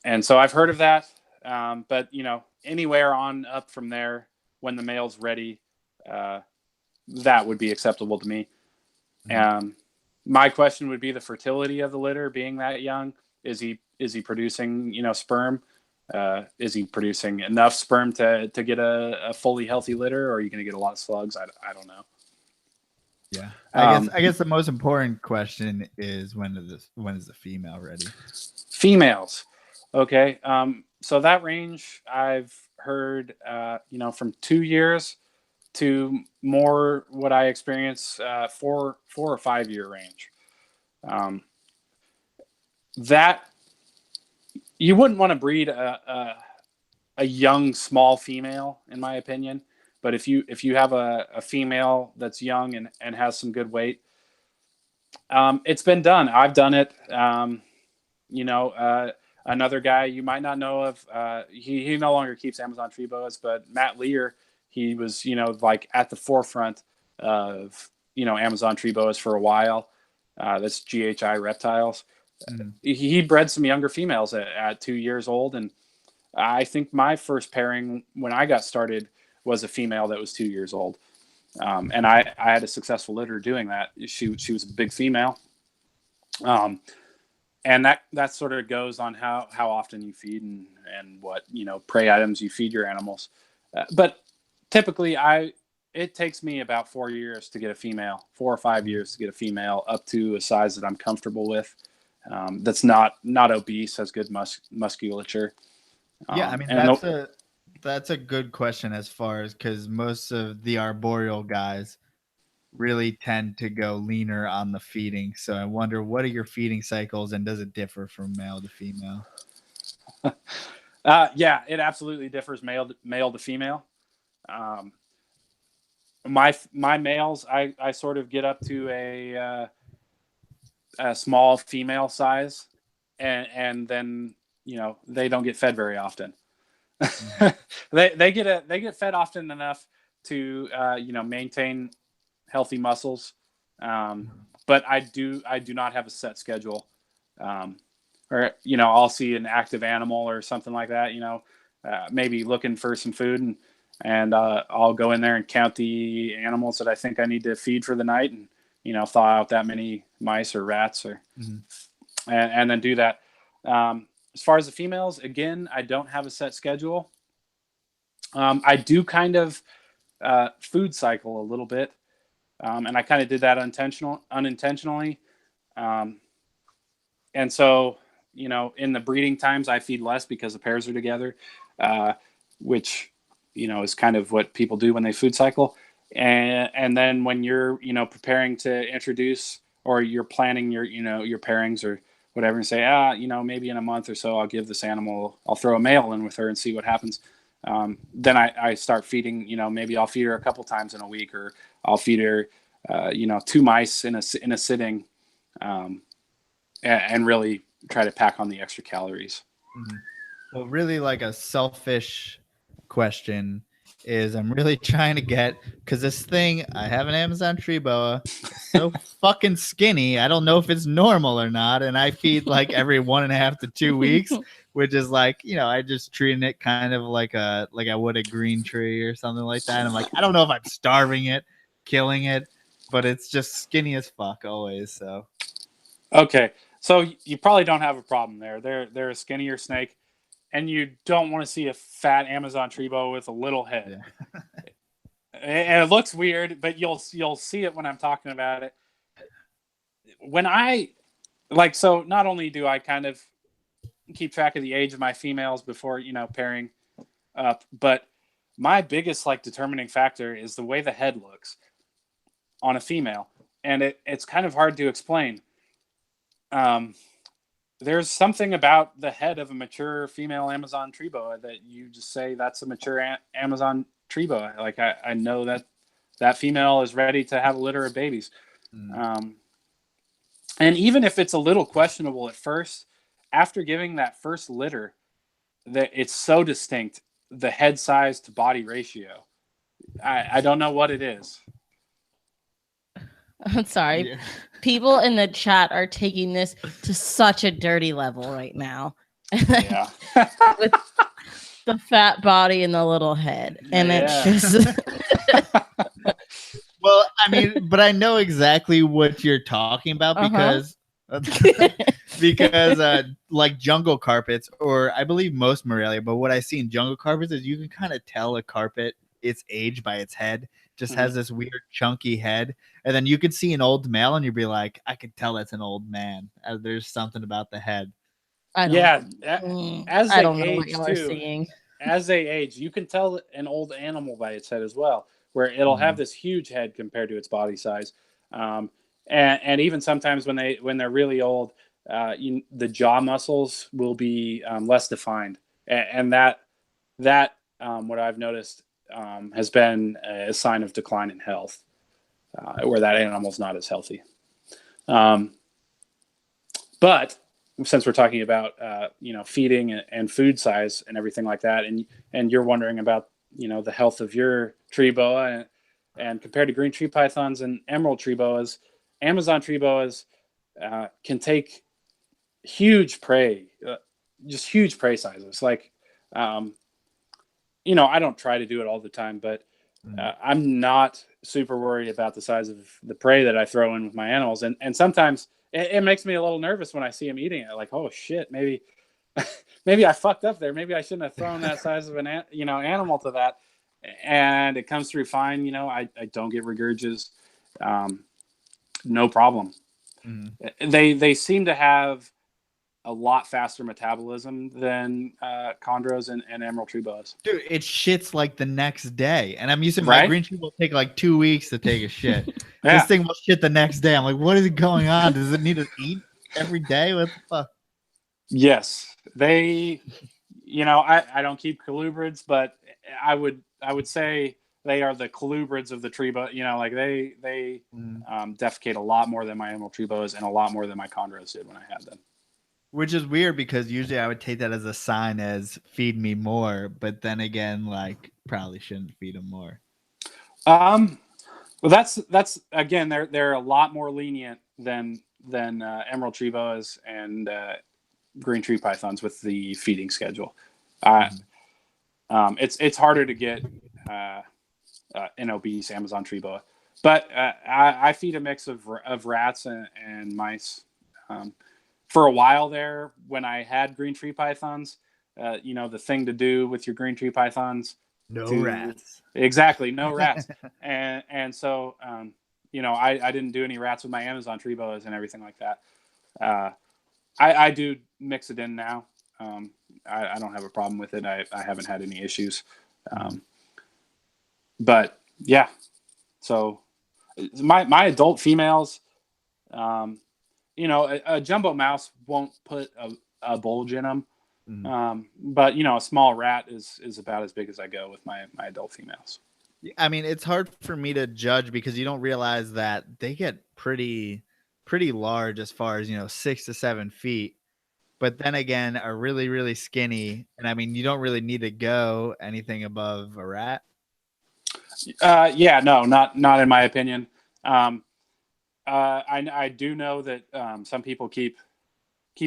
And so I've heard of that. But anywhere on up from there, when the male's ready, that would be acceptable to me. My question would be the fertility of the litter being that young. Is he producing, sperm? Is he producing enough sperm to get a fully healthy litter, or are you going to get a lot of slugs? I don't know. Yeah, I guess the most important question is when is the female ready? Females, okay. So that range I've heard, from 2 years to more what I experience 4 or 5 year range. That you wouldn't want to breed a young small female, in my opinion. But if you have a female that's young and has some good weight, it's been done. I've done it. Another guy you might not know of, he no longer keeps Amazon tree boas, but Matt Lear, he was, like at the forefront of, Amazon tree boas for a while. That's GHI Reptiles. Mm-hmm. He bred some younger females at 2 years old. And I think my first pairing when I got started was a female that was 2 years old. And I had a successful litter doing that. She was a big female. And that sort of goes on how often you feed and what, prey items you feed your animals. But typically it takes me about 4 years to get a female, 4 or 5 years to get a female up to a size that I'm comfortable with. That's not obese, has good musculature. Yeah, I mean, that's a good question as far as, because most of the arboreal guys really tend to go leaner on the feeding. So I wonder, what are your feeding cycles, and does it differ from male to female? Yeah, it absolutely differs male to female. My males, I sort of get up to a small female size, and then they don't get fed very often. they get fed often enough to maintain healthy muscles, but I do not have a set schedule, or I'll see an active animal or something like that, maybe looking for some food, and I'll go in there and count the animals that I think I need to feed for the night, and thaw out that many mice or rats, or and then do that. As far as the females, again, I don't have a set schedule. I do kind of food cycle a little bit, and I kind of did that unintentionally. And so, in the breeding times, I feed less because the pairs are together, which, is kind of what people do when they food cycle. And then when you're, preparing to introduce, or you're planning your, your pairings or whatever, and say, maybe in a month or so, I'll give this animal, I'll throw a male in with her and see what happens. Then I start feeding, maybe I'll feed her a couple times in a week, or I'll feed her, 2 mice in a sitting, and really try to pack on the extra calories. Mm-hmm. Well, really, like, a selfish question is, I'm really trying to get, because this thing, I have an Amazon tree boa, so fucking skinny, I don't know if it's normal or not, and I feed like every 1.5 to 2 weeks, which is like, I just treating it kind of like I would a green tree or something like that. And I'm like, I don't know if I'm starving it, killing it, but it's just skinny as fuck always. So Okay, so you probably don't have a problem there. They're a skinnier snake, and you don't want to see a fat Amazon tree boa with a little head. yeah. And it looks weird, but you'll see it when I'm talking about it. When I so not only do I kind of keep track of the age of my females before pairing up, but my biggest determining factor is the way the head looks on a female, and it's kind of hard to explain. There's something about the head of a mature female Amazon tree boa that you just say that's a mature Amazon tree boa. Like I know that female is ready to have a litter of babies. And even if it's a little questionable at first, after giving that first litter, that it's so distinct, the head size to body ratio. I don't know what it is. I'm sorry. Yeah. People in the chat are taking this to such a dirty level right now. Yeah. With the fat body and the little head. And Yeah. it's just Well, I mean, but I know exactly what you're talking about because like jungle carpets, or I believe most Morelia, but what I see in jungle carpets is you can kind of tell a carpet its age by its head. Just has this weird chunky head, and then you could see an old male and you'd be like, I could tell it's an old man. There's something about the head. I don't know what y'all are seeing. As they age, you can tell an old animal by its head as well, where it'll have this huge head compared to its body size. And even sometimes when they're really old, the jaw muscles will be less defined, and that what I've noticed has been a sign of decline in health, where that animal's not as healthy. But since we're talking about feeding and food size and everything like that, and you're wondering about the health of your tree boa, and compared to green tree pythons and emerald tree boas, Amazon tree boas can take huge prey, just huge prey sizes. I don't try to do it all the time, but I'm not super worried about the size of the prey that I throw in with my animals. And sometimes it makes me a little nervous when I see them eating it. Like, oh shit, maybe I fucked up there. Maybe I shouldn't have thrown that size of an animal to that. And it comes through fine. I don't get regurges. No problem. They seem to have a lot faster metabolism than chondros and emerald tree boas. Dude, it shits like the next day. And I'm used to my green tree will take like 2 weeks to take a shit. Yeah. This thing will shit the next day. I'm like, what is going on? Does it need to eat every day? What the fuck? Yes. They, I don't keep colubrids, but I would say they are the colubrids of the tree boa. They defecate a lot more than my emerald tree boas and a lot more than my chondros did when I had them. Which is weird because usually I would take that as a sign as feed me more, but then again, probably shouldn't feed them more. Well, that's again, they're a lot more lenient than emerald tree boas and green tree pythons with the feeding schedule. It's harder to get an obese Amazon tree boa, but I feed a mix of rats and mice. For a while there, when I had green tree pythons, the thing to do with your green tree pythons, rats. Exactly, no rats. and so I didn't do any rats with my Amazon tree boas and everything like that. I do mix it in now. I don't have a problem with it. I haven't had any issues. But yeah, so my adult females, a jumbo mouse won't put a bulge in them. But a small rat is about as big as I go with my adult females. I mean, it's hard for me to judge because you don't realize that they get pretty large as far as 6 to 7 feet, but then again are really, really skinny. And I mean, you don't really need to go anything above a rat. No, not in my opinion. I do know that some people keep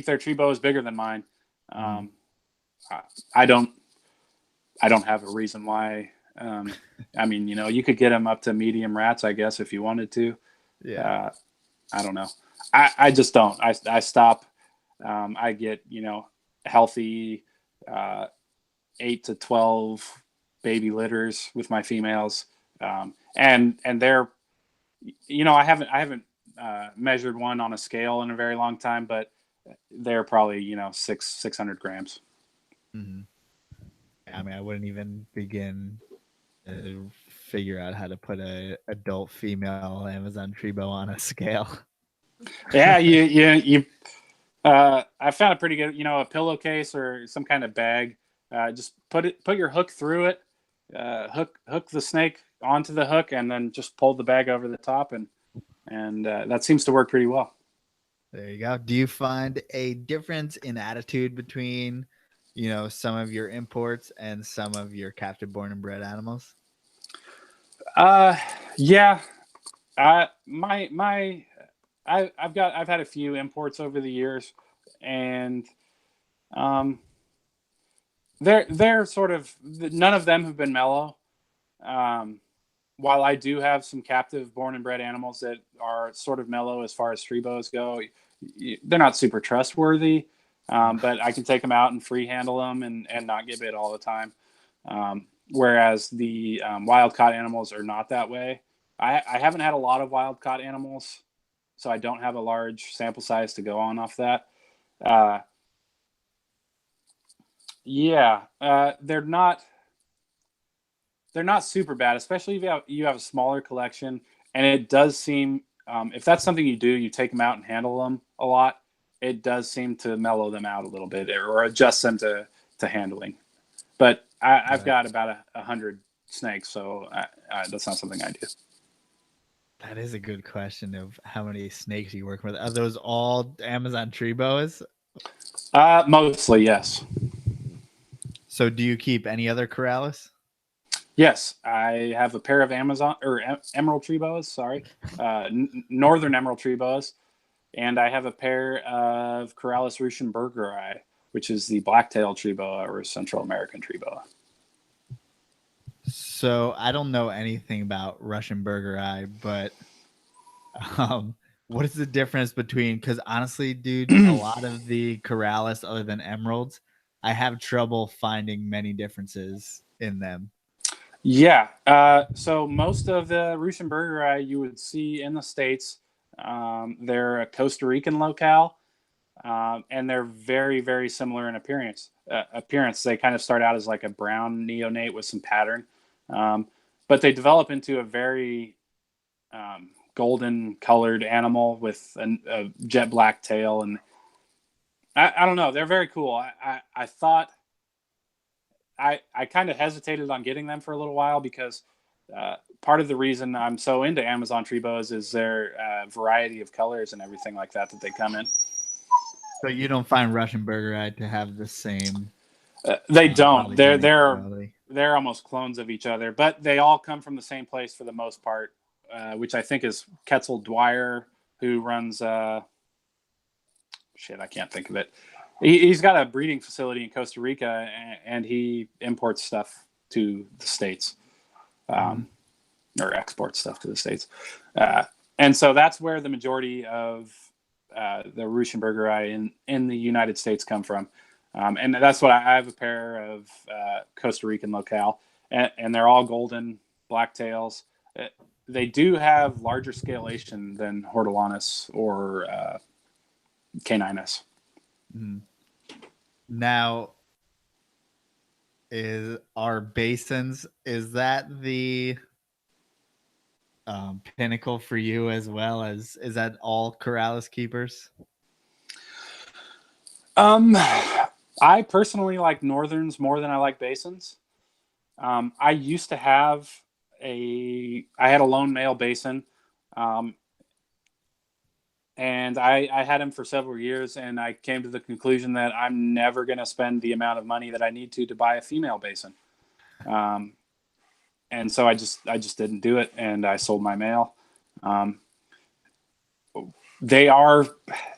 their tree boas bigger than mine. I don't have a reason why. I mean, you could get them up to medium rats, I guess, if you wanted to. Yeah. I don't know. I just don't. I stop. I get, healthy 8 to 12 baby litters with my females. And they're, I haven't measured one on a scale in a very long time, but they're probably, 600 grams. Mm-hmm. I mean, I wouldn't even begin to figure out how to put a adult female Amazon Trebo on a scale. Yeah, I found a pretty good, a pillowcase or some kind of bag. Just put your hook through it, hook the snake onto the hook, and then just pull the bag over the top, and that seems to work pretty well. There you go. Do you find a difference in attitude between, some of your imports and some of your captive born and bred animals? Yeah. I've had a few imports over the years, and they're sort of, none of them have been mellow. While I do have some captive born and bred animals that are sort of mellow as far as Trebos go, they're not super trustworthy, but I can take them out and free handle them and not get bit all the time. Whereas the wild caught animals are not that way. I haven't had a lot of wild caught animals, so I don't have a large sample size to go on off that. They're not super bad, especially if you have a smaller collection. And it does seem, if that's something you do, you take them out and handle them a lot, it does seem to mellow them out a little bit or adjust them to handling. But I've got about 100 snakes, so that's not something I do. That is a good question of how many snakes you work with. Are those all Amazon Trebos? Mostly, yes. So do you keep any other Corrales? Yes, I have a pair of emerald tree boas. Sorry, northern emerald tree boas, and I have a pair of Corrales ruschenbergeri, which is the black-tailed tree boa or Central American tree boa. So I don't know anything about ruschenbergeri, but what is the difference between? Because honestly, dude, a lot of the Corrales, other than emeralds, I have trouble finding many differences in them. Yeah. So most of the ruschenbergeri you would see in the States, they're a Costa Rican locale, and they're very, very similar in appearance. They kind of start out as like a brown neonate with some pattern, but they develop into a very golden colored animal with a jet black tail. And I don't know. They're very cool. I thought I kind of hesitated on getting them for a little while because part of the reason I'm so into Amazon Trebos is their variety of colors and everything like that they come in. So you don't find ruschenbergeri to have the same? They don't. They're almost clones of each other, but they all come from the same place for the most part, which I think is Quetzal Dwyer, who runs. I can't think of it. He's got a breeding facility in Costa Rica, and he imports stuff to the States, or exports stuff to the States. And so that's where the majority of the ruschenbergeri in the United States come from. And that's what I have a pair of Costa Rican locale, and they're all golden blacktails. They do have larger scalation than Hortolanus or Caninus. Mm-hmm. Now, our basins, is that the pinnacle for you as well? Is that all Corrales keepers? I personally like northerns more than I like basins. I used to have I had a lone male basin, and I had him for several years, and I came to the conclusion that I'm never going to spend the amount of money that I need to buy a female basin. And so I just didn't do it, and I sold my male. They are,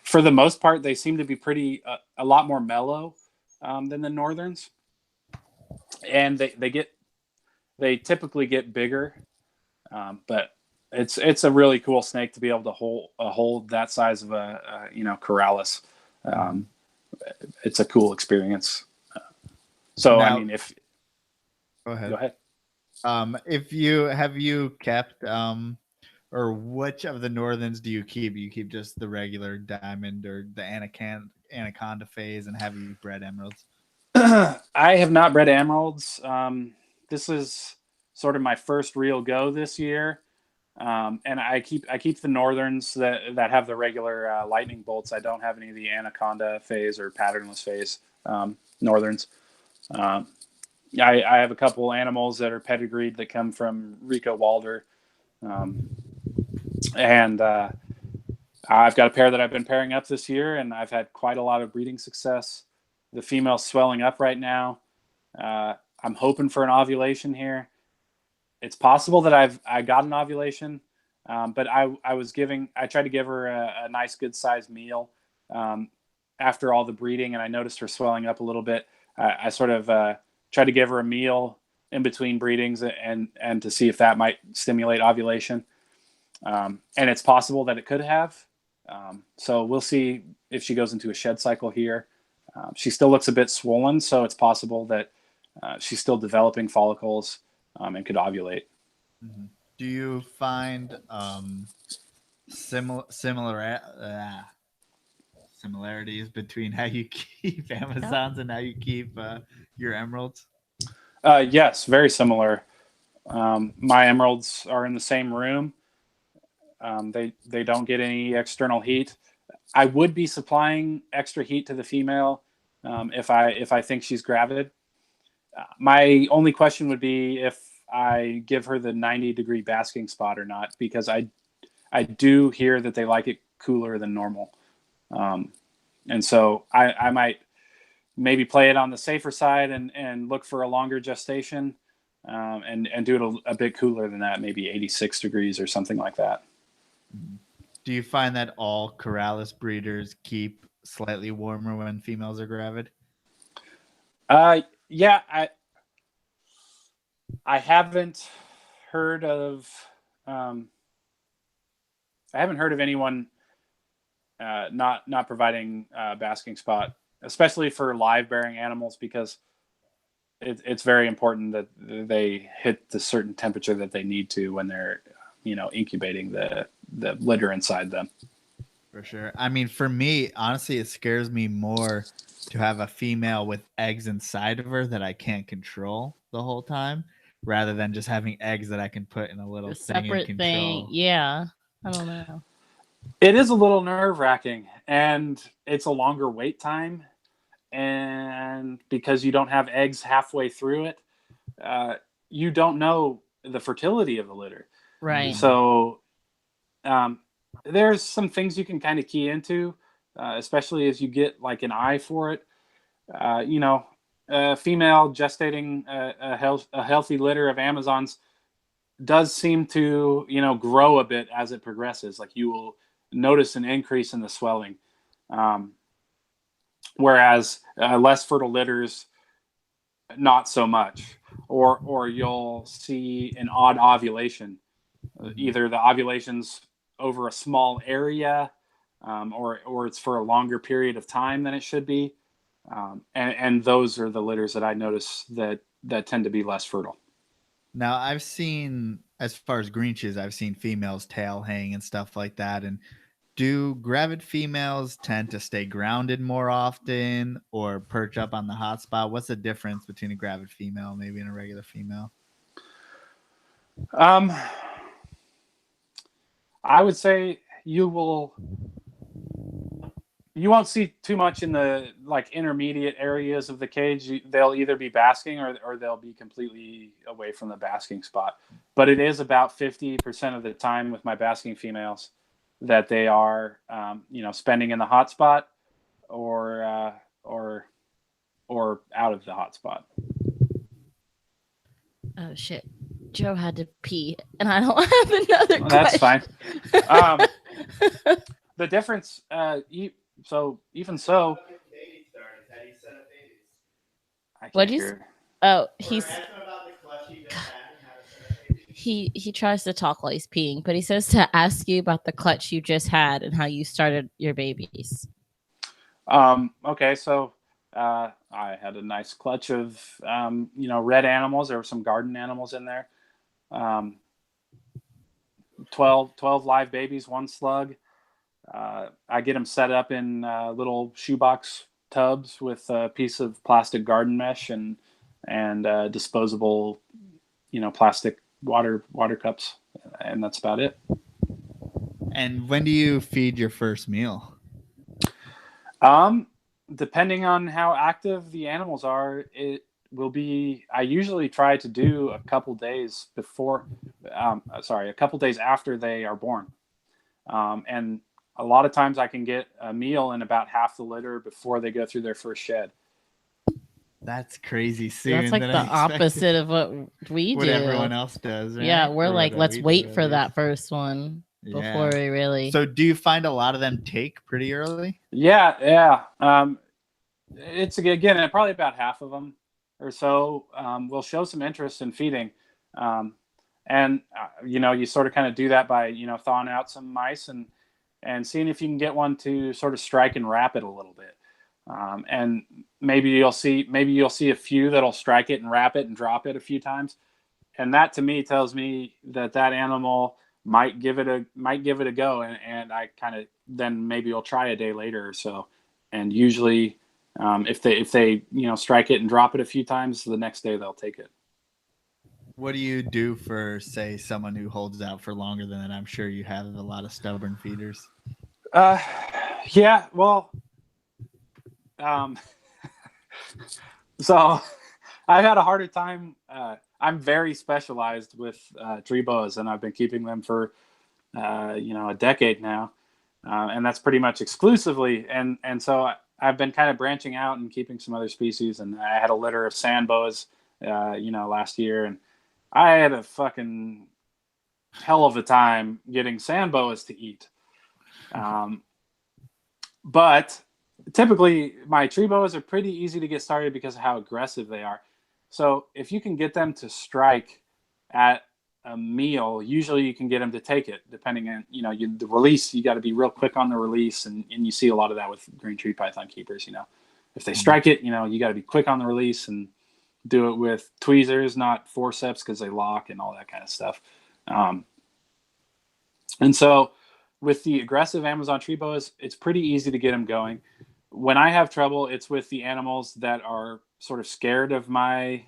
for the most part, they seem to be a lot more mellow than the northerns, and they typically get bigger, but it's a really cool snake to be able to hold that size of a corallus. It's a cool experience. So now, I mean, if go ahead. Go ahead. If you have you kept or which of the northerns do you keep? Do you keep just the regular diamond or the anaconda phase, and have you bred emeralds? I have not bred emeralds. This is sort of my first real go this year, and I keep the northerns that have the regular lightning bolts. I don't have any of the anaconda phase or patternless phase northerns. I have a couple animals that are pedigreed that come from Rico Walder. And I've got a pair that I've been pairing up this year, and I've had quite a lot of breeding success. The female's swelling up right now. I'm hoping for an ovulation here. It's possible that I got an ovulation, but I tried to give her a nice good sized meal after all the breeding, and I noticed her swelling up a little bit. I sort of tried to give her a meal in between breedings and to see if that might stimulate ovulation. And it's possible that it could have. So we'll see if she goes into a shed cycle here. She still looks a bit swollen, so it's possible that she's still developing follicles and could ovulate. Mm-hmm. Do you find similarities between how you keep Amazons and how you keep your emeralds? Yes, very similar. My emeralds are in the same room. They don't get any external heat. I would be supplying extra heat to the female if I think she's gravid. My only question would be if I give her the 90-degree basking spot or not, because I do hear that they like it cooler than normal. And so I might maybe play it on the safer side and look for a longer gestation and do it a bit cooler than that, maybe 86 degrees or something like that. Do you find that all corallus breeders keep slightly warmer when females are gravid? Yeah, I haven't heard of anyone not providing a basking spot, especially for live bearing animals, because it's very important that they hit the certain temperature that they need to when they're incubating the litter inside them. For sure. I mean, for me, honestly, it scares me more to have a female with eggs inside of her that I can't control the whole time, rather than just having eggs that I can put in a little separate thing. Yeah, I don't know. It is a little nerve-wracking, and it's a longer wait time, and because you don't have eggs halfway through it, you don't know the fertility of the litter. Right. So there's some things you can kind of key into, especially as you get like an eye for it. A female gestating a healthy litter of Amazons does seem to, grow a bit as it progresses. Like you will notice an increase in the swelling. Whereas less fertile litters, not so much. Or you'll see an odd ovulation. Either the ovulation's over a small area, or it's for a longer period of time than it should be. And those are the litters that I notice that tend to be less fertile. Now, I've seen, as far as greenches, I've seen females tail hang and stuff like that. And do gravid females tend to stay grounded more often or perch up on the hot spot? What's the difference between a gravid female maybe and a regular female? I would say you won't see too much in the like intermediate areas of the cage. They'll either be basking or they'll be completely away from the basking spot. But it is about 50% of the time with my basking females that they are, spending in the hot spot or out of the hot spot. Oh shit. Joe had to pee, and I don't have another question. That's fine. The difference, even so. What do you? Oh, he's. He tries to talk while he's peeing, but he says to ask you about the clutch you just had and how you started your babies. Okay, so I had a nice clutch of red animals. There were some garden animals in there. 12 live babies, 1 slug. I get them set up in little shoebox tubs with a piece of plastic garden mesh and disposable, plastic water cups, and that's about it. And when do you feed your first meal? Depending on how active the animals are, it will be. I usually try to do a couple days after they are born, and a lot of times I can get a meal in about half the litter before they go through their first shed. That's crazy soon. That's like the opposite of what we do. What everyone else does, right? Yeah, we're like, let's wait for that first one before we really. So do you find a lot of them take pretty early? Yeah. It's again probably about half of them or so will show some interest in feeding, and you sort of kind of do that by thawing out some mice and seeing if you can get one to sort of strike and wrap it a little bit. And maybe you'll see a few that'll strike it and wrap it and drop it a few times, and that to me tells me that animal might give it a go, and I kind of then maybe will try a day later or so, and usually if they strike it and drop it a few times, the next day they'll take it. What do you do for, say, someone who holds out for longer than that? I'm sure you have a lot of stubborn feeders. Yeah, well, so I've had a harder time. I'm very specialized with tree boas, and I've been keeping them for a decade now, and that's pretty much exclusively. And so I've been kind of branching out and keeping some other species. And I had a litter of sand boas, last year, and I had a fucking hell of a time getting sand boas to eat. But typically my tree boas are pretty easy to get started because of how aggressive they are. So if you can get them to strike at a meal, usually you can get them to take it, depending on, the release. You got to be real quick on the release. And you see a lot of that with green tree python keepers. If they strike it, you got to be quick on the release and do it with tweezers, not forceps, because they lock and all that kind of stuff. And so with the aggressive Amazon tree boas, it's pretty easy to get them going. When I have trouble, it's with the animals that are sort of scared of my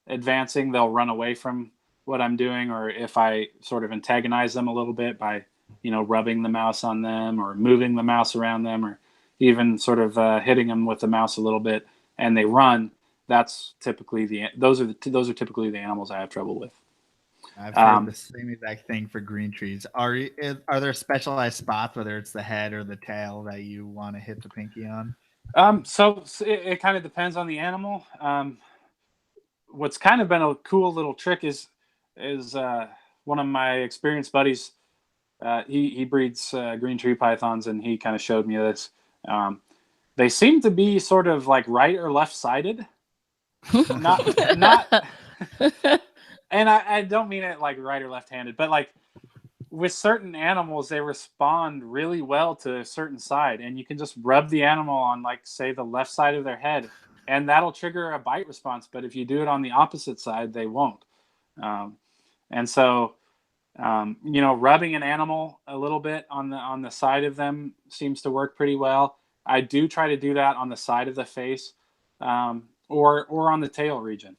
advancing. They'll run away from what I'm doing, or if I sort of antagonize them a little bit by, rubbing the mouse on them or moving the mouse around them, or even sort of hitting them with the mouse a little bit, and they run. That's typically those are typically the animals I have trouble with. I've heard the same exact thing for green trees. Are there specialized spots, whether it's the head or the tail, that you want to hit the pinky on? So it kind of depends on the animal. What's kind of been a cool little trick is one of my experienced buddies. He breeds green tree pythons, and he kind of showed me this. They seem to be sort of like right or left sided. not and I don't mean it like right or left-handed, but like with certain animals, they respond really well to a certain side, and you can just rub the animal on, like, say, the left side of their head, and that'll trigger a bite response. But if you do it on the opposite side, they won't. And so, rubbing an animal a little bit on the side of them seems to work pretty well. I do try to do that on the side of the face, or on the tail region.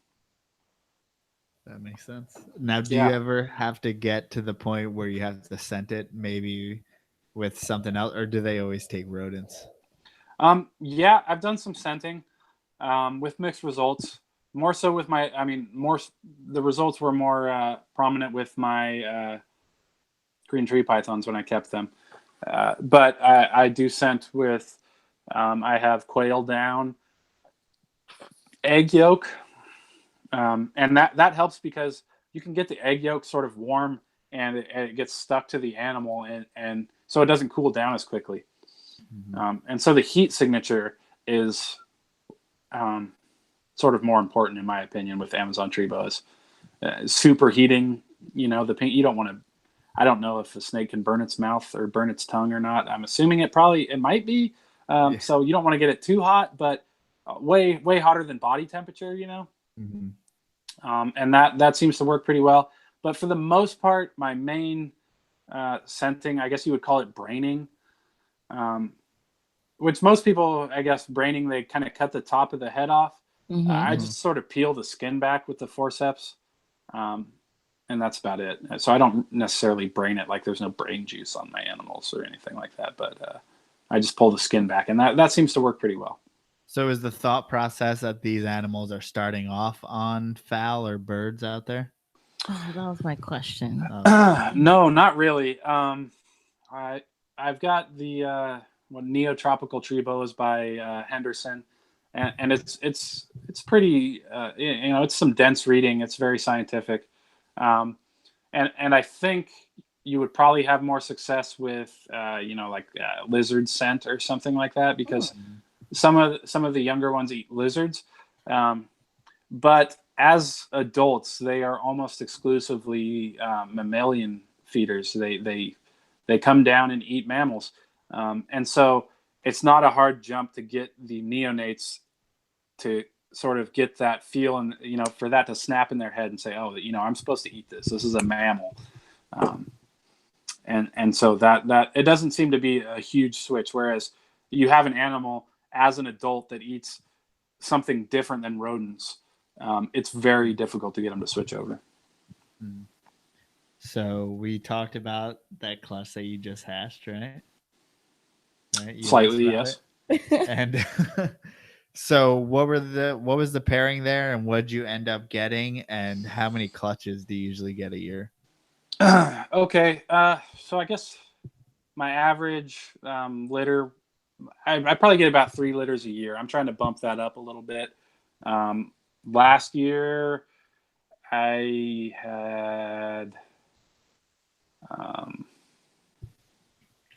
That makes sense. Now, do you ever have to get to the point where you have to scent it, maybe with something else, or do they always take rodents? Yeah, I've done some scenting with mixed results. More so with the results were more prominent with my green tree pythons when I kept them. But I do scent with, I have quail down, egg yolk. And that helps because you can get the egg yolk sort of warm, and it gets stuck to the animal, and so it doesn't cool down as quickly. Mm-hmm. And so the heat signature is sort of more important, in my opinion, with Amazon tree boas. Superheating the pink. You don't want to. I don't know if a snake can burn its mouth or burn its tongue or not. I'm assuming it might be. So you don't want to get it too hot, but way hotter than body temperature. And that seems to work pretty well. But for the most part, my main scenting, I guess you would call it braining, which most people, I guess, braining, they kind of cut the top of the head off. I just sort of peel the skin back with the forceps. And that's about it. So I don't necessarily brain it, like there's no brain juice on my animals or anything like that. But I just pull the skin back, and that seems to work pretty well. So is the thought process that these animals are starting off on fowl or birds out there? Oh, that was my question. No, not really. I've got the Neotropical Tree Boas by Henderson, and it's pretty it's some dense reading. It's very scientific. And I think you would probably have more success with, lizard scent or something like that, because some of the younger ones eat lizards. But as adults, they are almost exclusively mammalian feeders. They come down and eat mammals. And so it's not a hard jump to get the neonates to sort of get that feel, and for that to snap in their head and say, oh, I'm supposed to eat this. This is a mammal. And so that it doesn't seem to be a huge switch. Whereas you have an animal as an adult that eats something different than rodents, it's very difficult to get them to switch over. So we talked about that clutch that you just hatched, right? Slightly, yes. And so what was the pairing there, and what did you end up getting, and how many clutches do you usually get a year? Okay. So I guess my average litter, I probably get about 3 litters a year. I'm trying to bump that up a little bit. Last year I had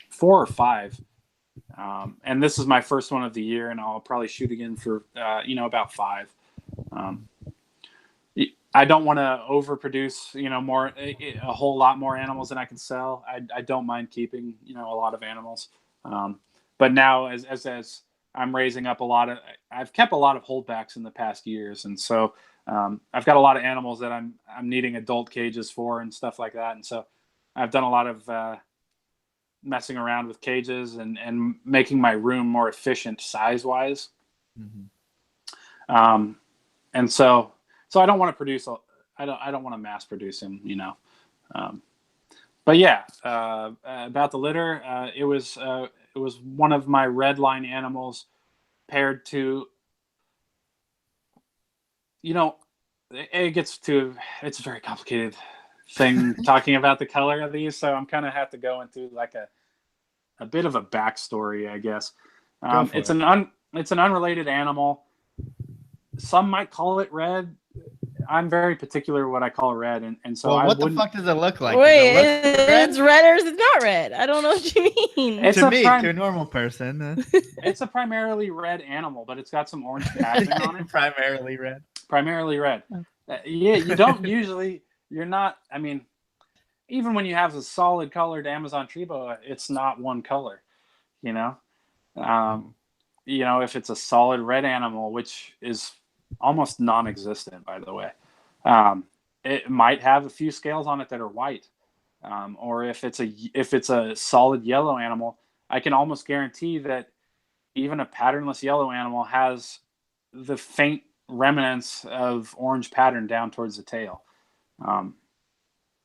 4 or 5. And this is my first one of the year, and I'll probably shoot again for, about 5. I don't want to overproduce, a whole lot more animals than I can sell. I don't mind keeping, a lot of animals. But now as I'm raising up I've kept a lot of holdbacks in the past years. And so I've got a lot of animals that I'm needing adult cages for and stuff like that. And so I've done a lot of messing around with cages and making my room more efficient size-wise. And so I don't want to produce. I don't want to mass produce him, But yeah, about the litter, it was one of my red line animals paired to. It's a very complicated thing talking about the color of these, so I'm kind of have to go into like a bit of a backstory, I guess. It's an unrelated animal. Some might call it red. I'm very particular what I call red, and so what the fuck does it look like? Wait, it's red or it's not red? I don't know what you mean. To a normal person, it's a primarily red animal, but it's got some orange patching on it. Primarily red. Yeah, you don't usually. You're not. I mean, even when you have a solid colored Amazon tree boa, it's not one color. If it's a solid red animal, which is almost non-existent, by the way, it might have a few scales on it that are white, or if it's a solid yellow animal, I can almost guarantee that even a patternless yellow animal has the faint remnants of orange pattern down towards the tail,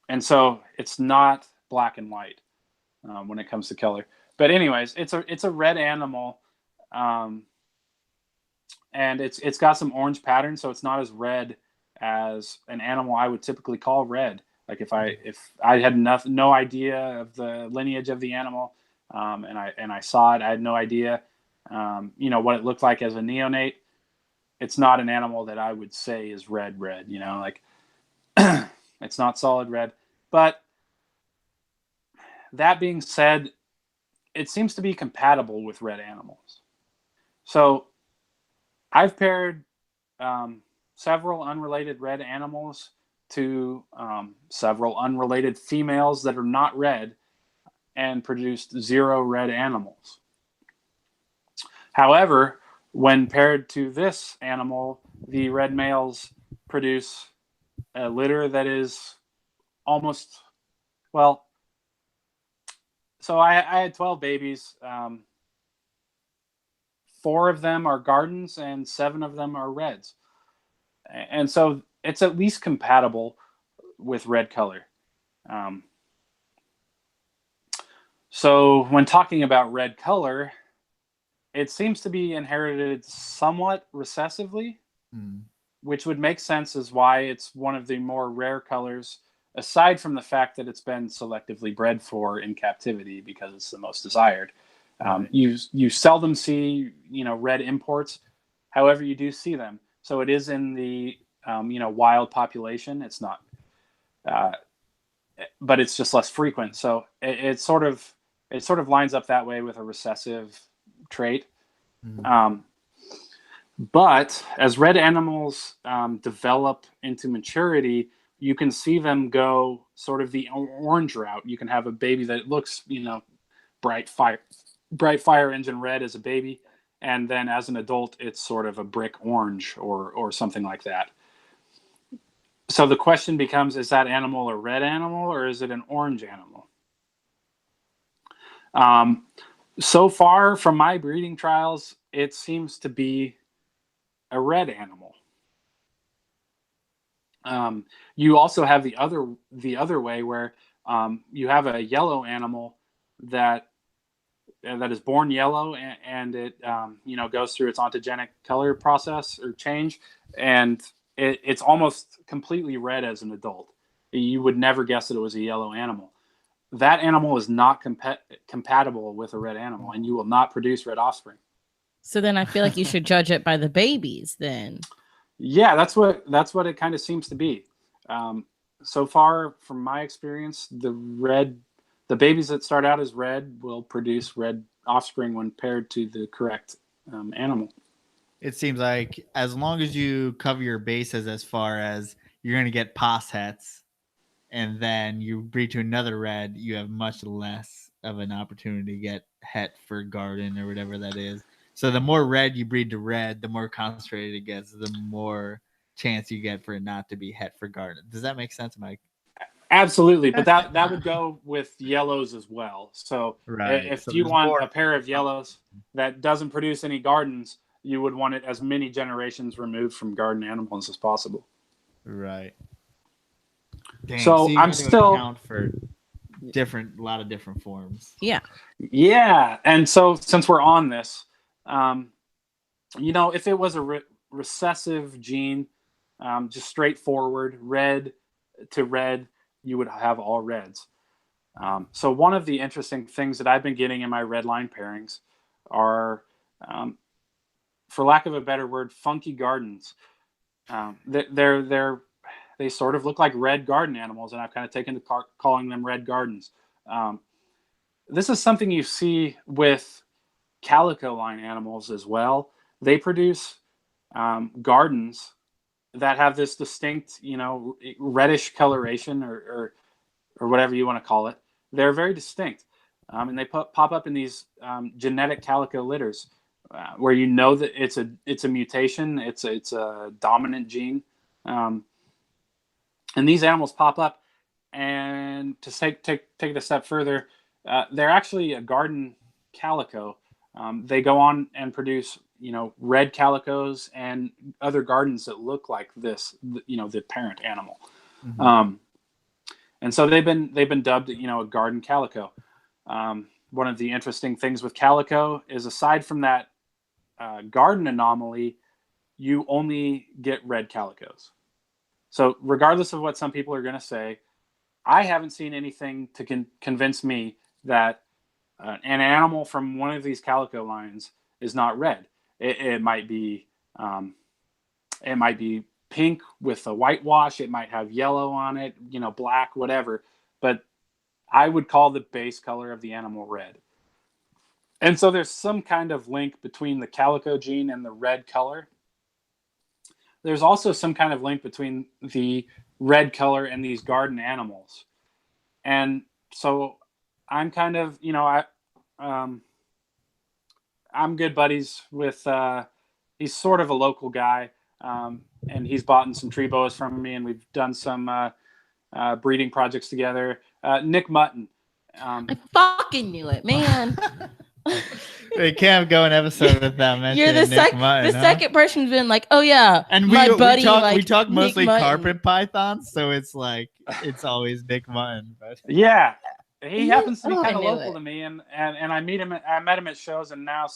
and so it's not black and white when it comes to color. But anyways, it's a red animal. And it's got some orange pattern, so it's not as red as an animal I would typically call red. Like if I had no idea of the lineage of the animal, and I saw it, I had no idea, what it looked like as a neonate. It's not an animal that I would say is red. Like it's not solid red. But that being said, it seems to be compatible with red animals. So I've paired several unrelated red animals to several unrelated females that are not red and produced 0 red animals. However, when paired to this animal, the red males produce a litter that is almost, well, so I had 12 babies. 4 of them are gardens and 7 of them are reds. And so it's at least compatible with red color. So when talking about red color, it seems to be inherited somewhat recessively, which would make sense as why it's one of the more rare colors, aside from the fact that it's been selectively bred for in captivity because it's the most desired. Right. You seldom see, red imports. However, you do see them. So it is in the, wild population. It's not, but it's just less frequent. So it sort of lines up that way with a recessive trait. But as red animals develop into maturity, you can see them go sort of the orange route. You can have a baby that looks, bright fire engine red as a baby, and then as an adult, it's sort of a brick orange or something like that. So the question becomes, is that animal a red animal or is it an orange animal? So far from my breeding trials, it seems to be a red animal. You also have the other way where you have a yellow animal that is born yellow and it goes through its ontogenic color process or change, and it's almost completely red as an adult. You would never guess that it was a yellow animal. That animal is not compatible with a red animal, and you will not produce red offspring. So then I feel like you should judge it by the babies then. Yeah, that's what it kind of seems to be. So far, from my experience, the babies that start out as red will produce red offspring when paired to the correct animal. It seems like as long as you cover your bases as far as you're going to get pos hets, and then you breed to another red, you have much less of an opportunity to get het for garden or whatever that is. So the more red you breed to red, the more concentrated it gets, the more chance you get for it not to be het for garden. Does that make sense, Mike? Absolutely, but that would go with yellows as well. So right. If you want a pair of yellows that doesn't produce any gardens, you would want it as many generations removed from garden animals as possible. Right. Dang, so I'm still account for a lot of different forms. Yeah, and so since we're on this, if it was a recessive gene, just straightforward red to red, you would have all reds. So one of the interesting things that I've been getting in my red line pairings are, for lack of a better word, funky gardens. They sort of look like red garden animals, and I've kind of taken to calling them red gardens. This is something you see with calico line animals as well. They produce gardens that have this distinct, reddish coloration or whatever you want to call it. They're very distinct, and they pop up in these genetic calico litters where that it's a mutation, it's a dominant gene, and these animals pop up. And to take it a step further, they're actually a garden calico. They go on and produce, red calicos and other gardens that look like this, the parent animal. Mm-hmm. And so they've been dubbed, a garden calico. One of the interesting things with calico is, aside from that garden anomaly, you only get red calicos. So regardless of what some people are going to say, I haven't seen anything to convince me that an animal from one of these calico lines is not red. It might be pink with a whitewash. It might have yellow on it, black, whatever. But I would call the base color of the animal red. And so there's some kind of link between the calico gene and the red color. There's also some kind of link between the red color in these garden animals. And so I'm kind of, I'm good buddies with, he's sort of a local guy. And he's bought some tree boas from me, and we've done some breeding projects together. Nick Mutton. I fucking knew it, man. We can't go an episode without You're the second person who's been like, oh yeah, and my buddy. We talk mostly Nick carpet pythons, so it's like it's always Nick Mutton. But yeah, he happens to be kind of local to me, and I meet him. I met him at shows, and now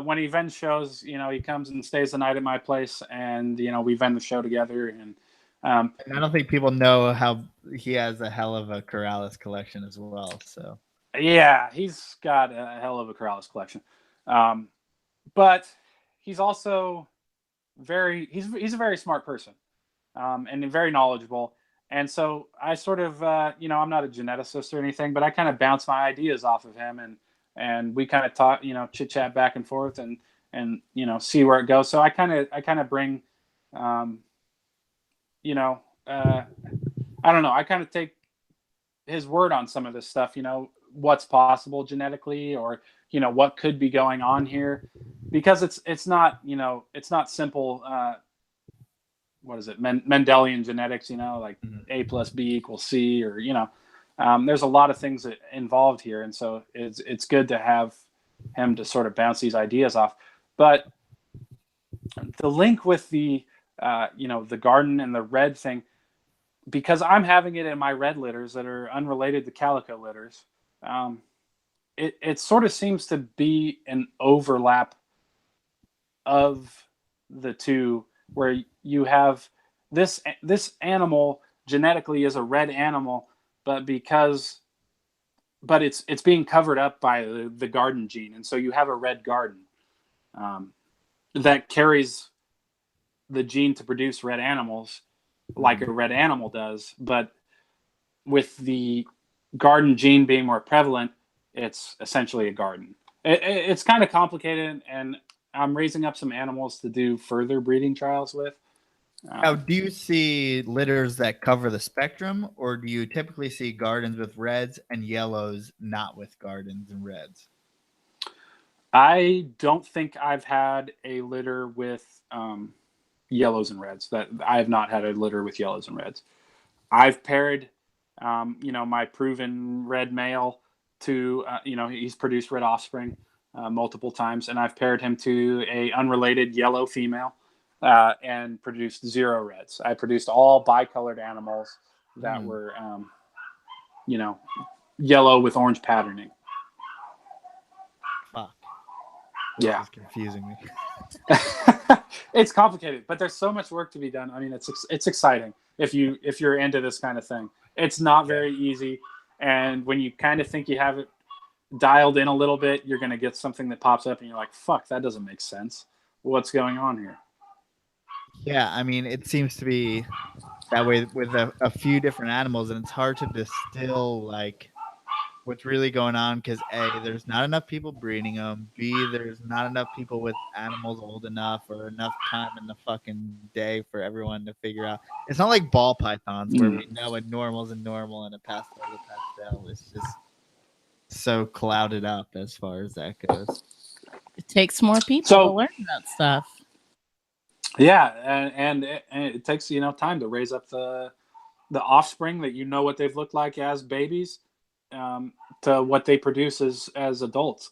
when he vends shows, he comes and stays the night at my place, and we vend the show together. And I don't think people know how he has a hell of a Corrales collection as well. So yeah, he's got a hell of a Corrales collection, but he's also he's a very smart person, and very knowledgeable. And so I sort of I'm not a geneticist or anything, but I kind of bounce my ideas off of him, and we kind of talk, chit chat back and forth, and see where it goes. So I kind of bring, I don't know. I kind of take his word on some of this stuff, what's possible genetically, or, what could be going on here, because it's not, it's not simple. What is it? Mendelian genetics, like A plus B equals C, or, there's a lot of things involved here. And so it's good to have him to sort of bounce these ideas off. But the link with the garden and the red thing, because I'm having it in my red litters that are unrelated to calico litters, it sort of seems to be an overlap of the two, where you have this animal genetically is a red animal, but it's being covered up by the garden gene, and so you have a red garden that carries the gene to produce red animals like a red animal does, but with the garden gene being more prevalent, it's essentially a garden. It's kind of complicated, and I'm raising up some animals to do further breeding trials with. Now, do you see litters that cover the spectrum, or do you typically see gardens with reds and yellows, not with gardens and reds? I don't think I've had a litter with yellows and reds. That I have not had a litter with yellows and reds. I've paired, my proven red male to, he's produced red offspring multiple times, and I've paired him to a unrelated yellow female. And produced 0 reds. I produced all bicolored animals that were, yellow with orange patterning. Fuck. Yeah. It's confusing me. It's complicated, but there's so much work to be done. I mean, it's exciting if you're into this kind of thing. It's not very easy, and when you kind of think you have it dialed in a little bit, you're going to get something that pops up, and you're like, "Fuck, that doesn't make sense. What's going on here?" Yeah, I mean, it seems to be that way with a few different animals, and it's hard to distill like what's really going on, because A, there's not enough people breeding them. B, there's not enough people with animals old enough or enough time in the fucking day for everyone to figure out. It's not like ball pythons where we know a normal's a normal and a pastel is a pastel. It's just so clouded up as far as that goes. It takes more people to learn that stuff. Yeah, and it takes time to raise up the offspring that what they've looked like as babies to what they produce as adults.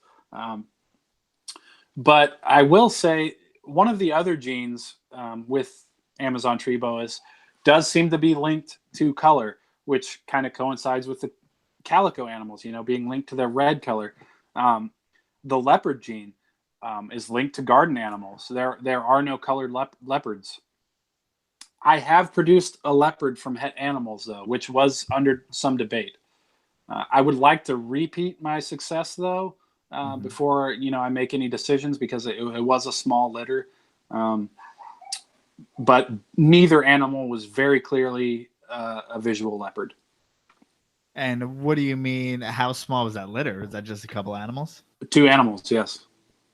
But I will say one of the other genes with Amazon tree boas does seem to be linked to color, which kind of coincides with the calico animals, being linked to their red color. The leopard gene is linked to garden animals. There are no colored leopards. I have produced a leopard from het animals, though, which was under some debate. I would like to repeat my success, though, before I make any decisions, because it was a small litter. But neither animal was very clearly a visual leopard. And what do you mean? How small was that litter? Is that just a couple animals? 2 animals, yes.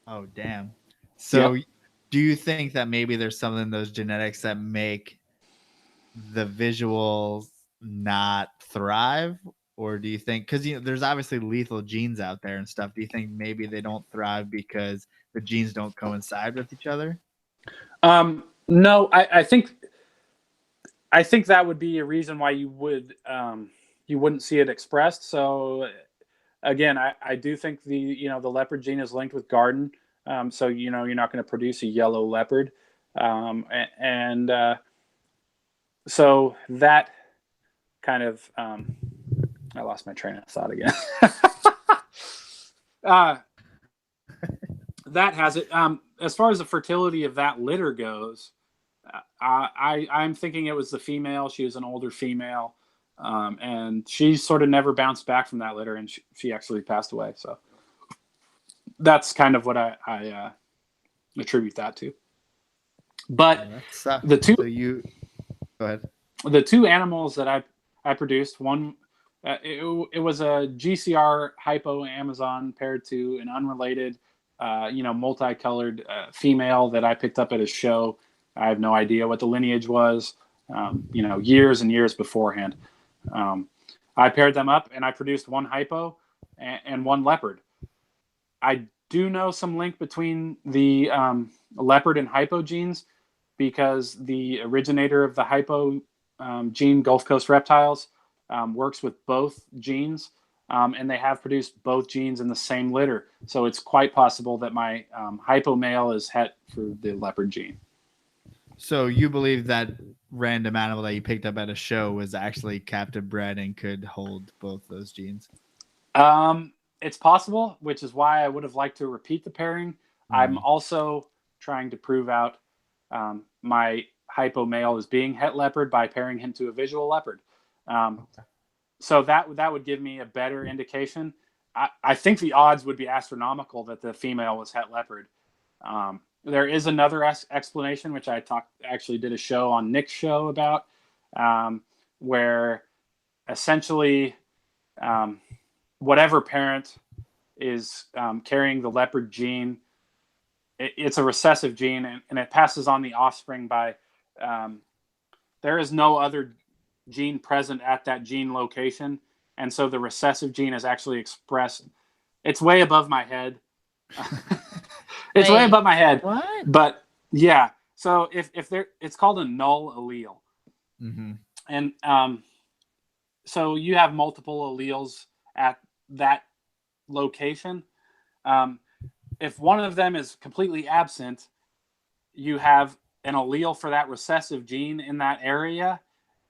Oh, damn. So do you think that maybe there's something in those genetics that make the visuals not thrive? Or do you think, because there's obviously lethal genes out there and stuff, do you think maybe they don't thrive because the genes don't coincide with each other? No, I think that would be a reason why you wouldn't see it expressed. So again, I do think the leopard gene is linked with garden. So you're not going to produce a yellow leopard, and so that kind of I lost my train of thought again. That has it. As far as the fertility of that litter goes, I'm thinking it was the female. She was an older female, and she sort of never bounced back from that litter, and she actually passed away. So that's kind of what I attribute that to. But the two, go ahead. The two animals that I produced, one it was a GCR hypo Amazon paired to an unrelated, multicolored female that I picked up at a show. I have no idea what the lineage was, years and years beforehand. I paired them up and I produced one hypo and one leopard. I do know some link between the leopard and hypo genes because the originator of the hypo gene, Gulf Coast Reptiles, works with both genes, and they have produced both genes in the same litter. So it's quite possible that my hypo male is het for the leopard gene. So you believe that random animal that you picked up at a show was actually captive bred and could hold both those genes? It's possible, which is why I would have liked to repeat the pairing. I'm also trying to prove out my hypo male is being het leopard by pairing him to a visual leopard. So that would give me a better indication. I think the odds would be astronomical that the female was het leopard. There is another explanation, which I actually did a show on Nick's show about, where essentially whatever parent is carrying the leopard gene, it's a recessive gene, and it passes on the offspring by there is no other gene present at that gene location, and so the recessive gene is actually expressed. It's way above my head. It's way above my head. What? But yeah, so if there, it's called a null allele, and so you have multiple alleles at that location. If one of them is completely absent, you have an allele for that recessive gene in that area.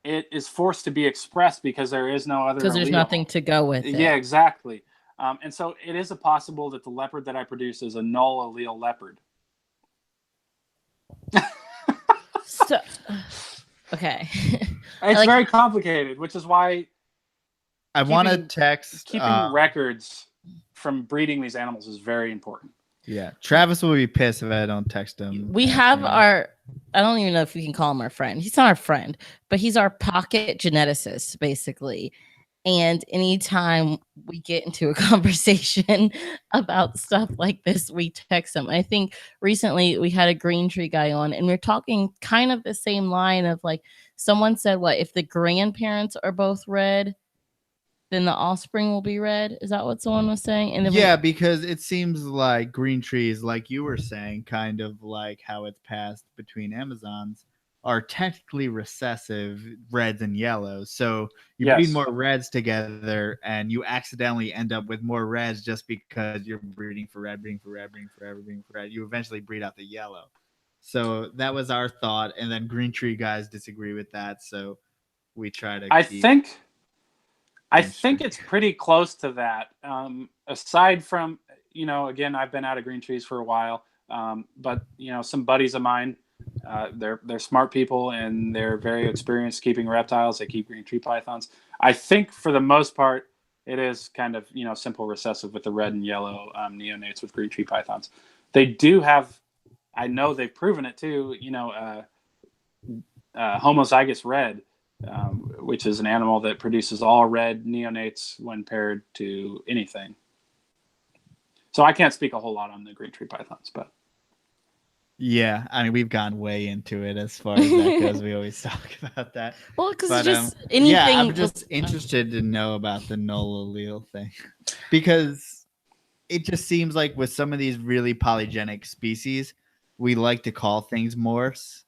It is forced to be expressed because there is no other. Because there's nothing to go with it. Yeah, exactly. And so it is possible that the leopard that I produce is a null allele leopard. So, okay. It's very complicated, which is why I want to text. Keeping records from breeding these animals is very important. Yeah. Travis will be pissed if I don't text him. We have I don't even know if we can call him our friend. He's not our friend, but he's our pocket geneticist, basically. And anytime we get into a conversation about stuff like this, we text him. I think recently we had a green tree guy on, and we're talking kind of the same line of like, someone said, what, if the grandparents are both red, then the offspring will be red? Is that what someone was saying? And yeah, because it seems like green trees, like you were saying, kind of like how it's passed between Amazons, are technically recessive reds and yellows. So you breed more reds together and you accidentally end up with more reds just because you're breeding for red, breeding for red, breeding for red, breeding for red. You eventually breed out the yellow. So that was our thought. And then green tree guys disagree with that. So we try to I think it's pretty close to that. Aside from, again, I've been out of green trees for a while. But some buddies of mine, they're smart people and they're very experienced keeping reptiles. They keep green tree pythons. I think for the most part, it is kind of, simple recessive with the red and yellow neonates with green tree pythons. They do have, I know they've proven it too, homozygous red, which is an animal that produces all red neonates when paired to anything. So I can't speak a whole lot on the green tree pythons, but. Yeah, I mean, we've gone way into it as far as that goes. We always talk about that. Well, because But just anything. yeah, I'm just interested to know about the null allele thing because it just seems like with some of these really polygenic species, we like to call things morphs.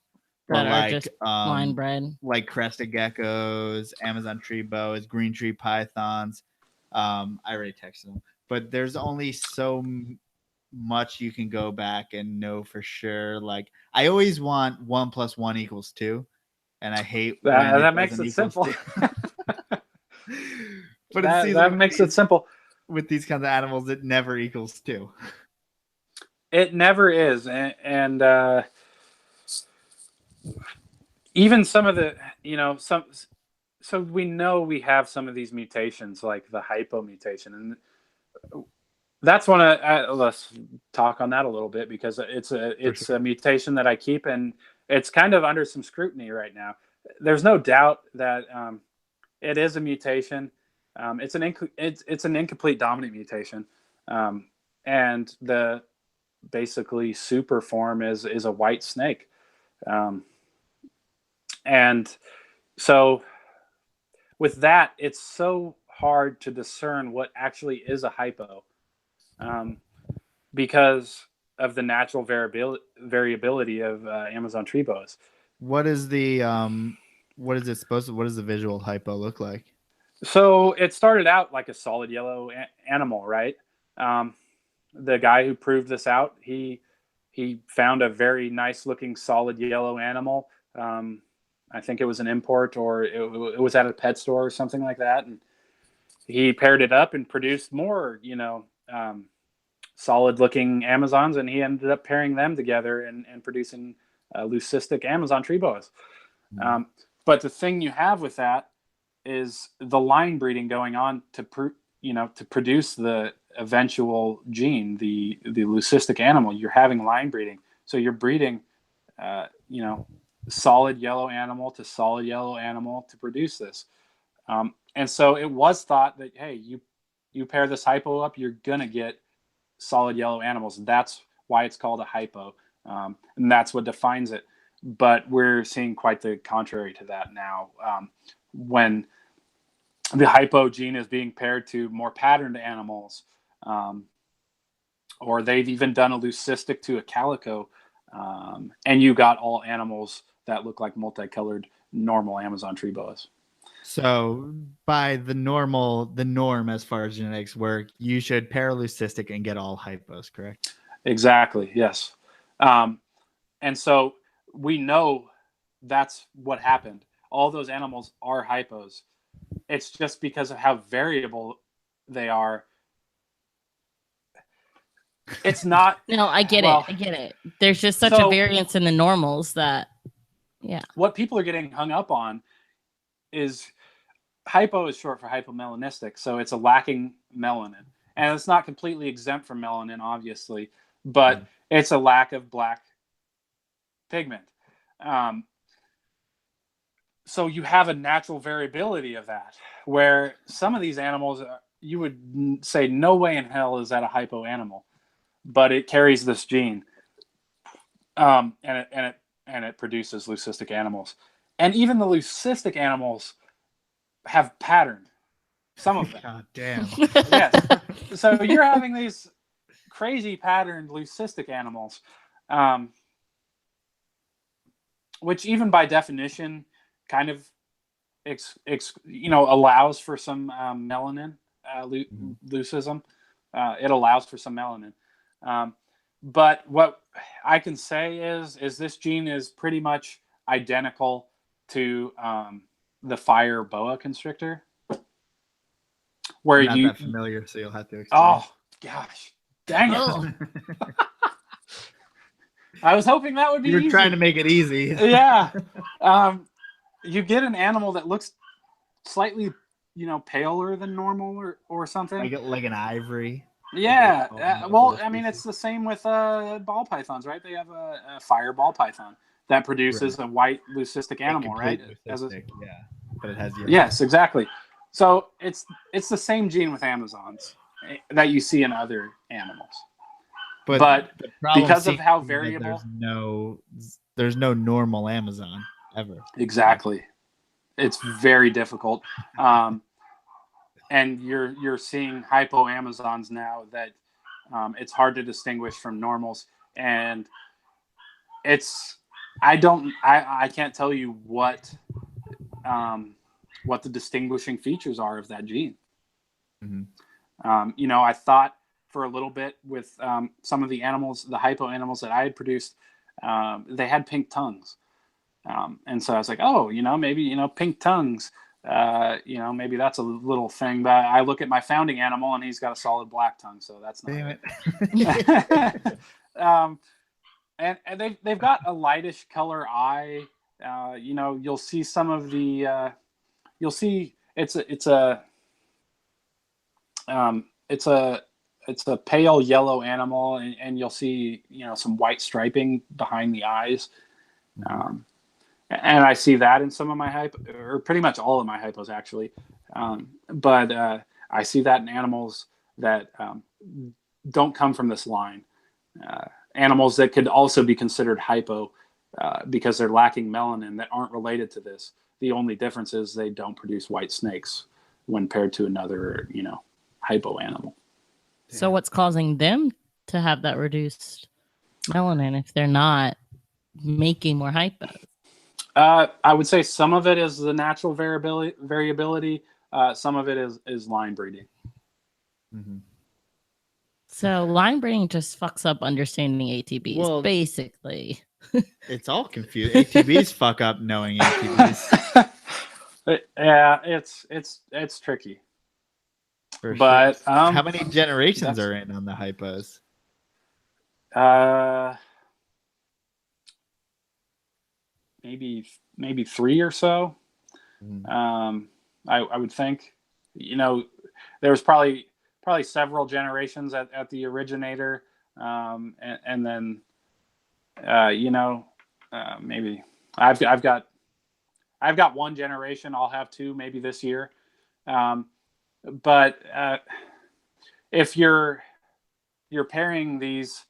That But are like, just line bred. like crested geckos, Amazon tree boas, green tree pythons. I already texted them, but there's only so much you can go back and know for sure. Like, I always want 1 + 1 = 2, and I hate when That it makes doesn't it equal simple. 2. But it seems that like makes it simple. with these kinds of animals, it never equals 2. It never is, and even some of the, so we know we have some of these mutations, like the hypo mutation, and that's one of let's talk on that a little bit because it's a mutation that I keep, and it's kind of under some scrutiny right now. There's no doubt that it is a mutation. It's an incomplete dominant mutation, and the basically super form is a white snake, and so with that, it's so hard to discern what actually is a hypo, because of the natural variability of Amazon tree boas. What is the what is it supposed to? What does the visual hypo look like? So it started out like a solid yellow animal, right? The guy who proved this out, he found a very nice looking solid yellow animal. I think it was an import, or it was at a pet store or something like that, and he paired it up and produced more, solid looking Amazons, and he ended up pairing them together and producing leucistic Amazon tree boas. But the thing you have with that is the line breeding going on to produce the eventual gene, the leucistic animal. You're having line breeding, so you're breeding, solid yellow animal to solid yellow animal to produce this. And so it was thought that, hey, you pair this hypo up, you're gonna get solid yellow animals. That's why it's called a hypo, and that's what defines it. But we're seeing quite the contrary to that now, when the hypo gene is being paired to more patterned animals, or they've even done a leucistic to a calico, and you got all animals that look like multicolored normal Amazon tree boas. So by the norm as far as genetics work, you should pair leucistic and get all hypos, correct? Exactly. Yes. And so we know that's what happened. All those animals are hypos. It's just because of how variable they are. It's not. No, I get it. I get it. There's just such a variance in the normals that, yeah. What people are getting hung up on is hypo is short for hypomelanistic. So it's a lacking melanin. And it's not completely exempt from melanin, obviously, but it's a lack of black pigment. So you have a natural variability of that, where some of these animals, you would say no way in hell is that a hypo animal, but it carries this gene, and it produces leucistic animals, and even the leucistic animals have pattern. Some of them. God damn. Yes. So you're having these crazy patterned leucistic animals, which even by definition kind of allows for some melanin, leucism. It allows for some melanin. But what I can say is this gene is pretty much identical to the fire boa constrictor. Where I'm not that familiar, so you'll have to explain. Oh gosh, dang it! I was hoping that would be. You're trying to make it easy. Yeah. You get an animal that looks slightly, paler than normal or something. Like an ivory. Yeah. Well, I mean, it's the same with ball pythons, right? They have a fire ball python that produces a white leucistic animal, right? Yeah, but it has yellow. Yes, exactly. So it's the same gene with Amazons that you see in other animals. But the problem because of seems how to be that variable, there's no normal Amazon ever. exactly, it's very difficult. And you're seeing hypo Amazons now that it's hard to distinguish from normals, and I can't tell you what the distinguishing features are of that gene. Mm-hmm. I thought for a little bit with some of the animals, the hypo animals that I had produced, they had pink tongues. And so I was like, oh, maybe, pink tongues, maybe that's a little thing. But I look at my founding animal and he's got a solid black tongue. So that's not Damn it. And they've got a lightish color eye. You'll see some of the, you'll see it's a pale yellow animal, and you'll see, some white striping behind the eyes. And I see that in some of my hypo, or pretty much all of my hypos actually. But I see that in animals that don't come from this line. Animals that could also be considered hypo because they're lacking melanin that aren't related to this. The only difference is they don't produce white snakes when paired to another, hypo animal. So what's causing them to have that reduced melanin if they're not making more hypos? I would say some of it is the natural variability. Some of it is line breeding. Mm-hmm. So line breeding just fucks up understanding ATBs, basically. It's all confusing. ATBs fuck up knowing ATBs. Yeah, it's tricky. For but sure. How many generations are in on the hypos? Maybe 3 or so. I would think. There was probably several generations at the originator, and then maybe I've got one generation. I'll have 2 maybe this year. But if you're pairing these,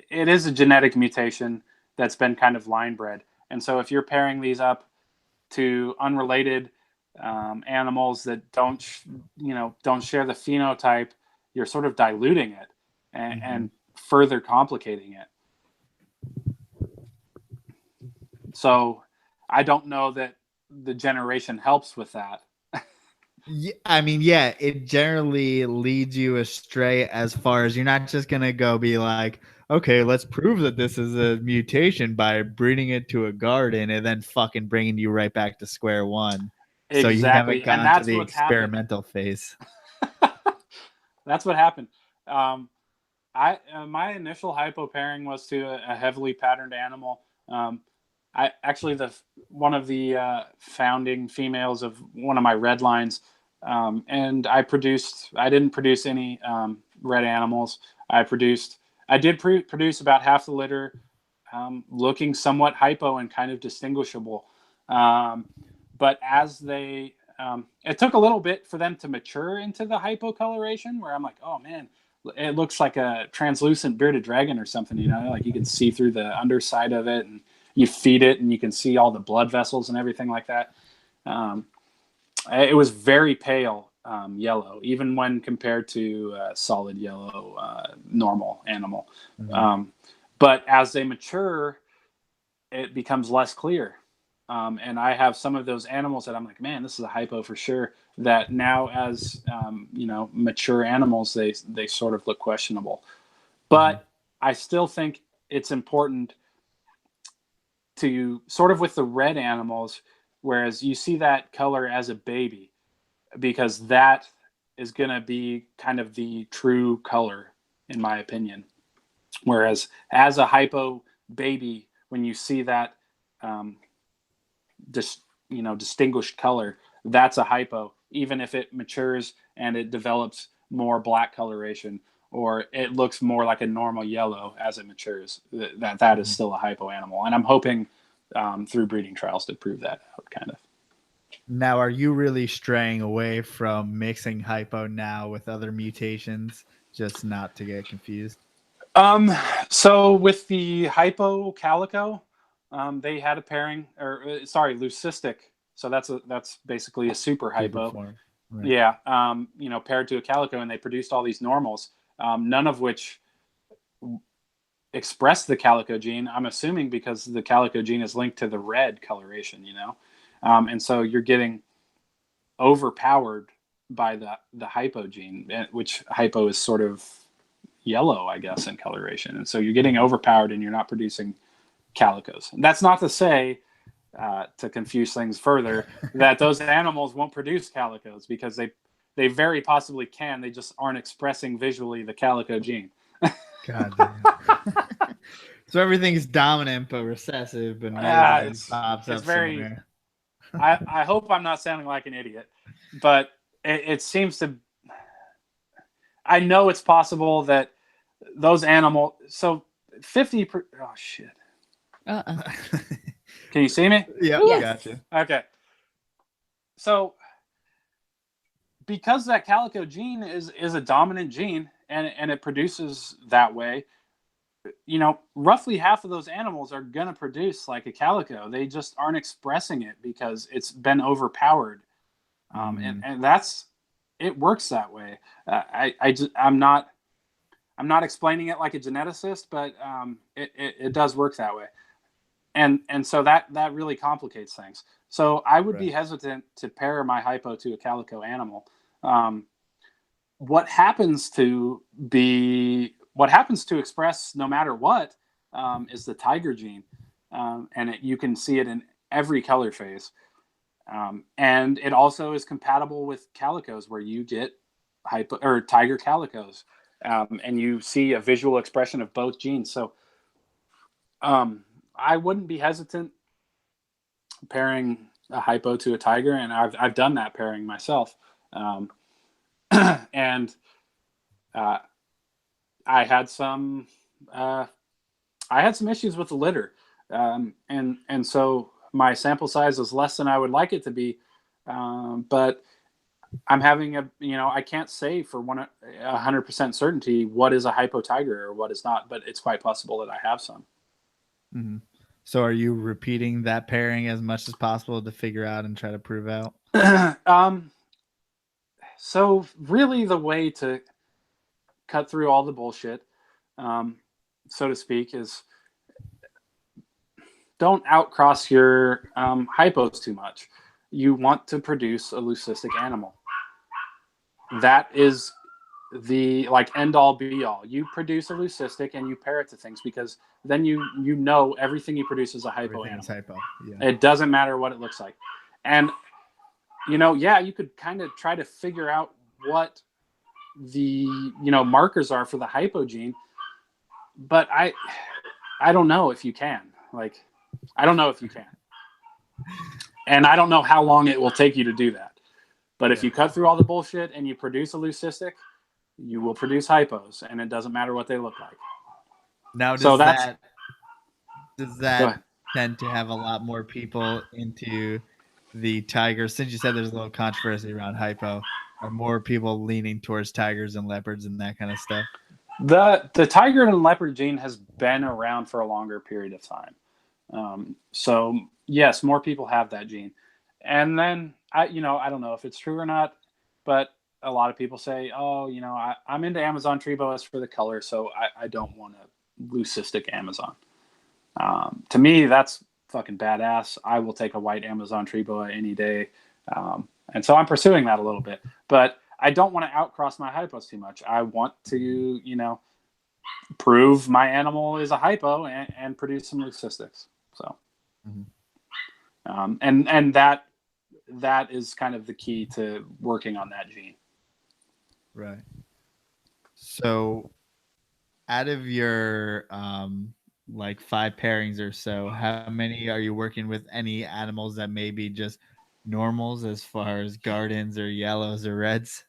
it is a genetic mutation that's been kind of line bred. And so if you're pairing these up to unrelated animals that don't share the phenotype, you're sort of diluting it and further complicating it. So I don't know that the generation helps with that. Yeah, I mean, yeah, it generally leads you astray as far as you're not just going to go be like, okay, let's prove that this is a mutation by breeding it to a garden and then fucking bringing you right back to square one. Exactly. So you haven't gone and that's to the experimental phase. That's what happened. My initial hypo pairing was to a heavily patterned animal. I actually one of the founding females of one of my red lines, and I didn't produce any red animals. I did produce about half the litter, looking somewhat hypo and kind of distinguishable. But as it took a little bit for them to mature into the hypo coloration, where I'm like, oh man, it looks like a translucent bearded dragon or something, like you can see through the underside of it, and you feed it and you can see all the blood vessels and everything like that. It was very pale yellow, even when compared to solid yellow normal animal. But as they mature, it becomes less clear. And I have some of those animals that I'm like, man, this is a hypo for sure. That now, as mature animals, they sort of look questionable. But I still think it's important to sort of with the red animals, whereas you see that color as a baby, because that is going to be kind of the true color, in my opinion. Whereas as a hypo baby, when you see that distinguished color, that's a hypo, even if it matures and it develops more black coloration, or it looks more like a normal yellow as it matures, that is still a hypo animal. And I'm hoping through breeding trials to prove that out, kind of. Now, are you really straying away from mixing hypo now with other mutations, just not to get confused? So with the hypo calico, they had a pairing, or sorry, leucistic. So that's basically a super hypo. Form. Right. Yeah. Paired to a calico, and they produced all these normals, none of which express the calico gene. I'm assuming because the calico gene is linked to the red coloration, and so you're getting overpowered by the hypo gene, which hypo is sort of yellow, I guess, in coloration. And so you're getting overpowered and you're not producing calicos. And that's not to say, to confuse things further, that those animals won't produce calicos, because they very possibly can. They just aren't expressing visually the calico gene. God damn. So everything's dominant but recessive, but maybe it's pops up very somewhere. I hope I'm not sounding like an idiot, but it seems to. I know it's possible that those animals. So 50. Oh shit. Can you see me? Yeah, Yes. gotcha. Okay. So because that calico gene is a dominant gene, and it produces that way, roughly half of those animals are going to produce like a calico. They just aren't expressing it because it's been overpowered. And that's, it works that way. I'm not explaining it like a geneticist, but it does work that way. And so that really complicates things. So I would be hesitant to pair my hypo to a calico animal. What happens to express no matter what is the tiger gene, and you can see it in every color phase, and it also is compatible with calicos, where you get hypo or tiger calicos, and you see a visual expression of both genes. So I wouldn't be hesitant pairing a hypo to a tiger, and I've done that pairing myself, and I had some issues with the litter, and so my sample size is less than I would like it to be, but I'm having I can't say for 100% certainty what is a hypo tiger or what is not, but it's quite possible that I have some. Mm-hmm. So are you repeating that pairing as much as possible to figure out and try to prove out? So really the way to cut through all the bullshit, so to speak, is don't outcross your hypos too much. You want to produce a leucistic animal. That is the end all be all. You produce a leucistic and you pair it to things, because then you know everything you produce is a hypo animal. Hypo. Yeah. It doesn't matter what it looks like. And you could kind of try to figure out what the markers are for the hypo gene, but I don't know if you can. I don't know if you can. And I don't know how long it will take you to do that. But if you cut through all the bullshit and you produce a leucistic, you will produce hypos, and it doesn't matter what they look like. Now, does that tend to have a lot more people into the tigers? Since you said there's a little controversy around hypo, are more people leaning towards tigers and leopards and that kind of stuff? The tiger and leopard gene has been around for a longer period of time. So yes, more people have that gene. And then I don't know if it's true or not, but a lot of people say, oh, I'm into Amazon tree boas for the color, so I don't want a leucistic Amazon. To me, that's fucking badass. I will take a white Amazon tree boa any day. And so I'm pursuing that a little bit, but I don't want to outcross my hypos too much. I want to, prove my animal is a hypo and produce some leucistics. So, and that is kind of the key to working on that gene. Right. So out of your 5 pairings or so, how many are you working with any animals that may be just normals as far as gardens or yellows or reds?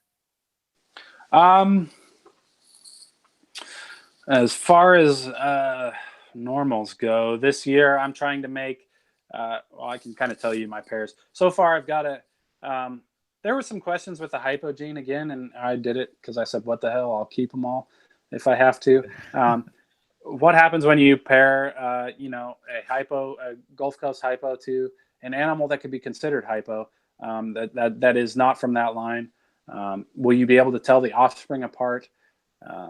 As far as normals go, this year I'm trying to make I can kind of tell you my pairs. So far I've got there were some questions with the hypo gene again, and I did it because I said, what the hell, I'll keep them all. if I have to. What happens when you pair, a Gulf Coast hypo to an animal that could be considered hypo, that is not from that line? Will you be able to tell the offspring apart?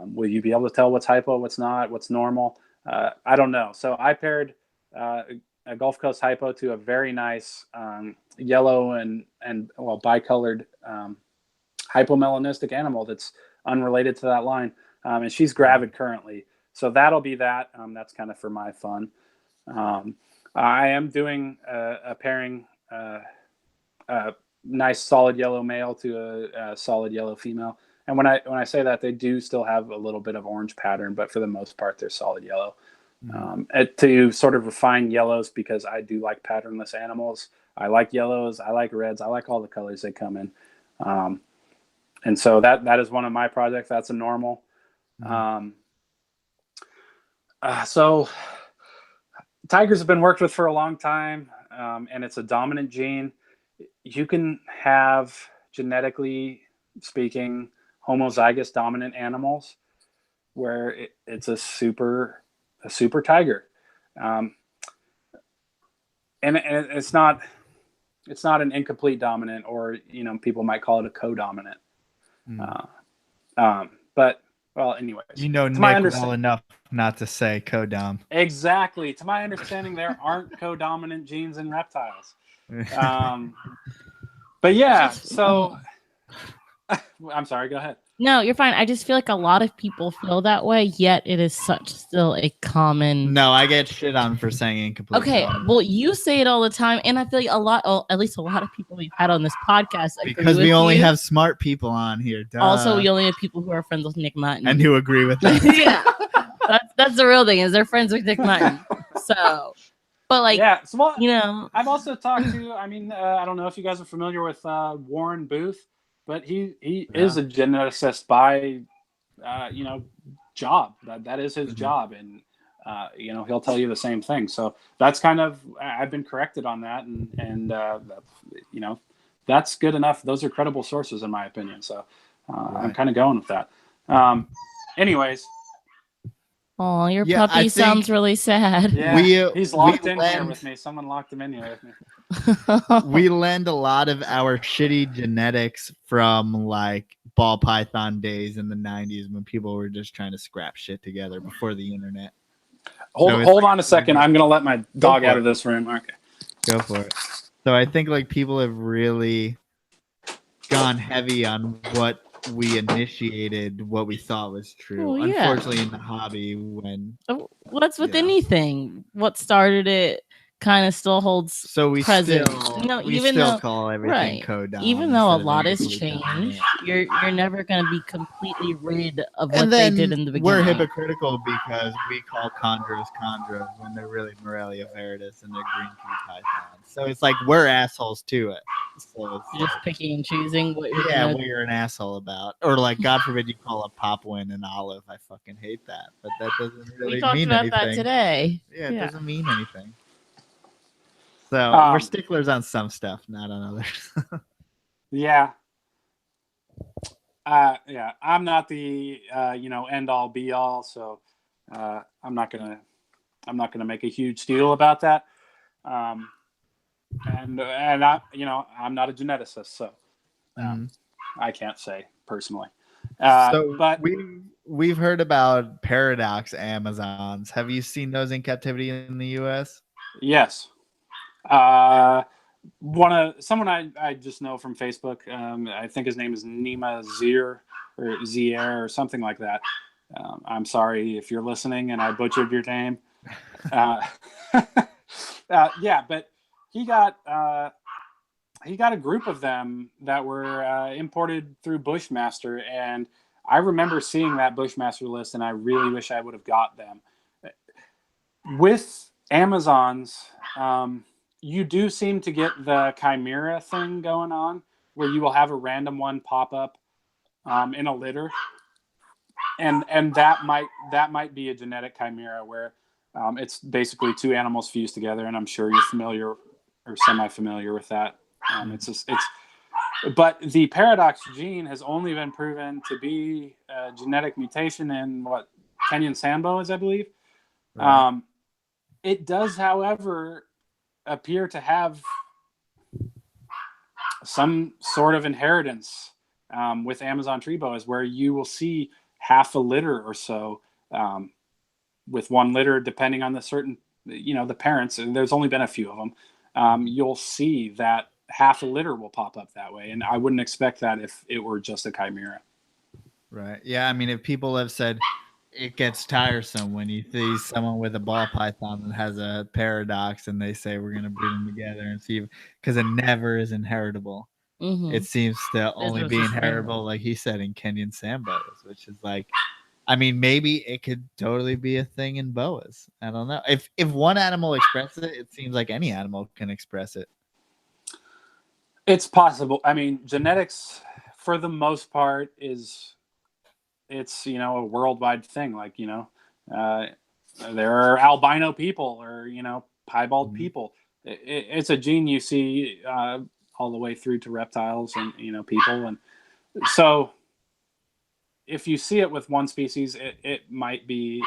Will you be able to tell what's hypo, what's not, what's normal? I don't know. So I paired a Gulf Coast hypo to a very nice yellow and bicolored hypomelanistic animal that's unrelated to that line, and she's gravid currently. So that'll be that. That's kind of for my fun. I am doing a pairing, a nice solid yellow male to a solid yellow female. And when I say that, they do still have a little bit of orange pattern, but for the most part, they're solid yellow. To sort of refine yellows, because I do like patternless animals. I like yellows. I like reds. I like all the colors they come in. And so that is one of my projects. That's a normal. So tigers have been worked with for a long time, and it's a dominant gene. You can have, genetically speaking, homozygous dominant animals where it's a super tiger, and it's not an incomplete dominant, or people might call it a co-dominant. But well, anyways, Nick well enough not to say co-dom. Exactly. To my understanding, there aren't co-dominant genes in reptiles. But yeah, so I'm sorry, go ahead. No, you're fine. I just feel like a lot of people feel that way, yet it is still a common. No, I get shit on for saying incomplete. Okay, dominant. well, you say it all the time, and I feel like at least a lot of people we've had on this podcast. Because we only have smart people on here. Duh. Also, we only have people who are friends with Nick Mutton. And who agree with that. Yeah. That's the real thing, is they're friends with Nick Mutton. So, but like, yeah, so, I've also talked to, I don't know if you guys are familiar with Warren Booth, but he is a geneticist by, job. That is his job. And, he'll tell you the same thing. So that's kind of, I've been corrected on that. And that's good enough. Those are credible sources in my opinion. So I'm kind of going with that. Anyways. Oh, your puppy sounds really sad. Yeah, he's locked in here with me. Someone locked him in here with me. We lend a lot of our shitty genetics from like ball python days in the 90s when people were just trying to scrap shit together before the internet. Hold on a second. I'm going to let my dog out of this room. Okay. Go for it. So I think like people have really gone heavy on what we initiated, what we thought was true. Oh, yeah. Unfortunately, in the hobby, when what's with anything, what started it kind of still holds present. We still call everything codon. Even though a lot has changed, you're never going to be completely rid of what they did in the beginning. We're hypocritical because we call chondros when they're really Morelia viridis and they're green tree pythons. So it's like we're assholes to it. So it's just picking and choosing what you're what you're an asshole about. Or like, God forbid you call a Papuan an olive. I fucking hate that. But that doesn't really mean anything. We talked about that today. Yeah, it doesn't mean anything. So we're sticklers on some stuff, not on others. Yeah. I'm not the end all be all, so I'm not gonna make a huge deal about that. And I'm not a geneticist, so I can't say personally. But we've heard about paradox Amazons. Have you seen those in captivity in the U.S.? Yes. Someone I just know from Facebook. I think his name is Nima Zier or something like that. I'm sorry if you're listening and I butchered your name. But he got a group of them that were imported through Bushmaster, and I remember seeing that Bushmaster list, and I really wish I would have got them. With Amazons, you do seem to get the chimera thing going on, where you will have a random one pop up in a litter, and that might be a genetic chimera where it's basically two animals fused together, and I'm sure you're familiar or semi-familiar with that. But the paradox gene has only been proven to be a genetic mutation in what Kenyan sand boas, I believe. Right. It does, however, appear to have some sort of inheritance with Amazon tree boas, where you will see half a litter or so with one litter, depending on the certain, the parents. And there's only been a few of them. You'll see that half a litter will pop up that way, and I wouldn't expect that if it were just a chimera. Right. Yeah. I mean, if people have said it gets tiresome when you see someone with a ball python that has a paradox and they say we're going to breed them together and see, because it never is inheritable. It seems to only be inheritable, like he said, in Kenyan sand boas, which is like, I mean, maybe it could totally be a thing in boas. I don't know. If one animal expresses it, it seems like any animal can express it. It's possible. I mean, genetics, for the most part, it's a worldwide thing. Like, there are albino people or piebald people. It's a gene you see all the way through to reptiles and people, and so if you see it with one species, it might be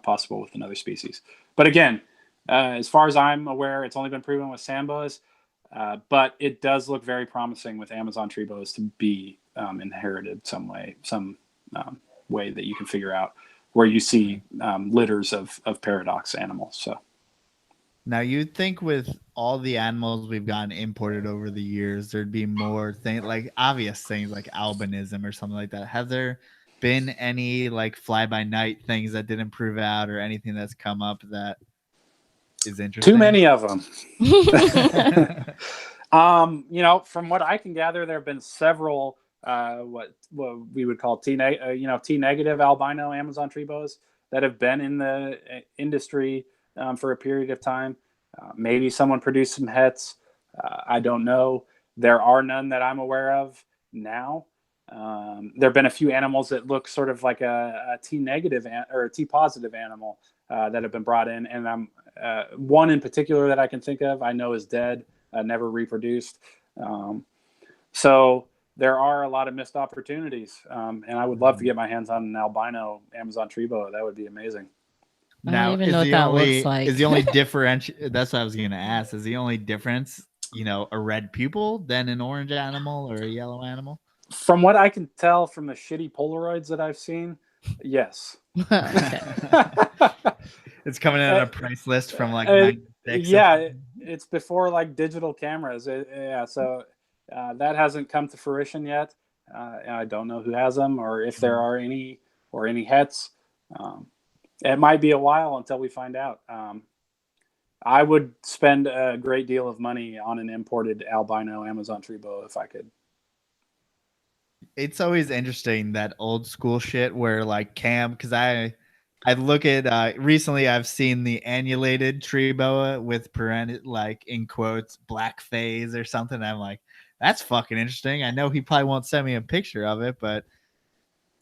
possible with another species. But again, as far as I'm aware, it's only been proven with sand boas. But it does look very promising with Amazon tree boas to be inherited some way that you can figure out, where you see litters of paradox animals. So now you'd think with all the animals we've gotten imported over the years, there'd be more things, like obvious things like albinism or something like that. Have there been any like fly by night things that didn't prove out, or anything that's come up that is interesting? Too many of them. From what I can gather, there have been several what we would call T negative albino Amazon tree boas that have been in the industry for a period of time. Maybe someone produced some hets. I don't know. There are none that I'm aware of now. There have been a few animals that look sort of like a T negative or a T positive animal that have been brought in, and one in particular that I can think of, I know is dead, never reproduced. So there are a lot of missed opportunities, and I would love to get my hands on an albino Amazon tree boa. That would be amazing. Now, I don't even know what that looks like. Is the only difference? That's what I was going to ask. Is the only difference, a red pupil than an orange animal or a yellow animal? From what I can tell from the shitty Polaroids that I've seen, yes. It's coming in on a price list from like 96. Yeah, it's before like digital cameras. So that hasn't come to fruition yet. I don't know who has them or if there are any or any hets. It might be a while until we find out. I would spend a great deal of money on an imported albino Amazon tree boa if I could. It's always interesting, that old school shit where like Cam, because I look at recently I've seen the annulated tree boa with like in quotes black phase or something. I'm like, that's fucking interesting. I know he probably won't send me a picture of it, but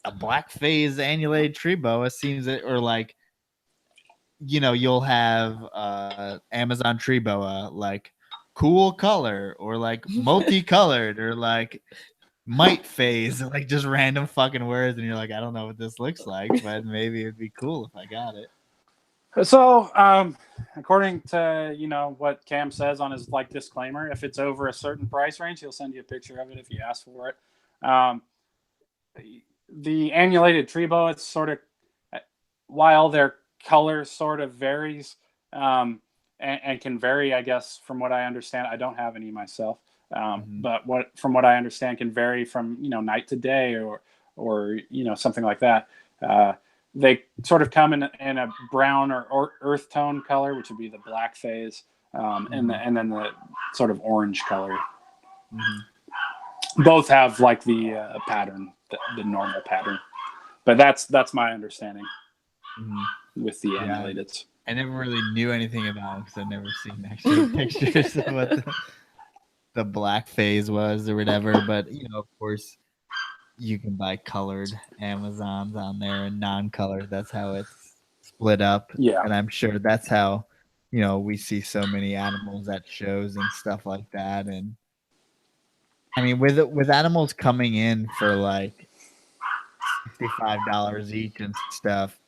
a black phase annulated tree boa seems it, or like, you'll have Amazon tree boa like cool color or like multicolored or like mite phase, like just random fucking words, and you're like, I don't know what this looks like, but maybe it'd be cool if I got it. So, according to what Cam says on his like disclaimer, if it's over a certain price range, he'll send you a picture of it if you ask for it. The annulated tree boa, it's sort of, while their color sort of varies and can vary, I guess, from what I understand. I don't have any myself. But from what I understand, can vary from night to day or something like that. They sort of come in a brown or earth tone color, which would be the black phase, and then the sort of orange color. Both have like the pattern, the normal pattern, but that's my understanding with the annulateds. I never really knew anything about them because I've never seen actual pictures of what the black phase was or whatever, but of course you can buy colored Amazons on there and non-colored. That's how it's split up. And I'm sure that's how we see so many animals at shows and stuff like that. And I mean, with animals coming in for like $65 each and stuff,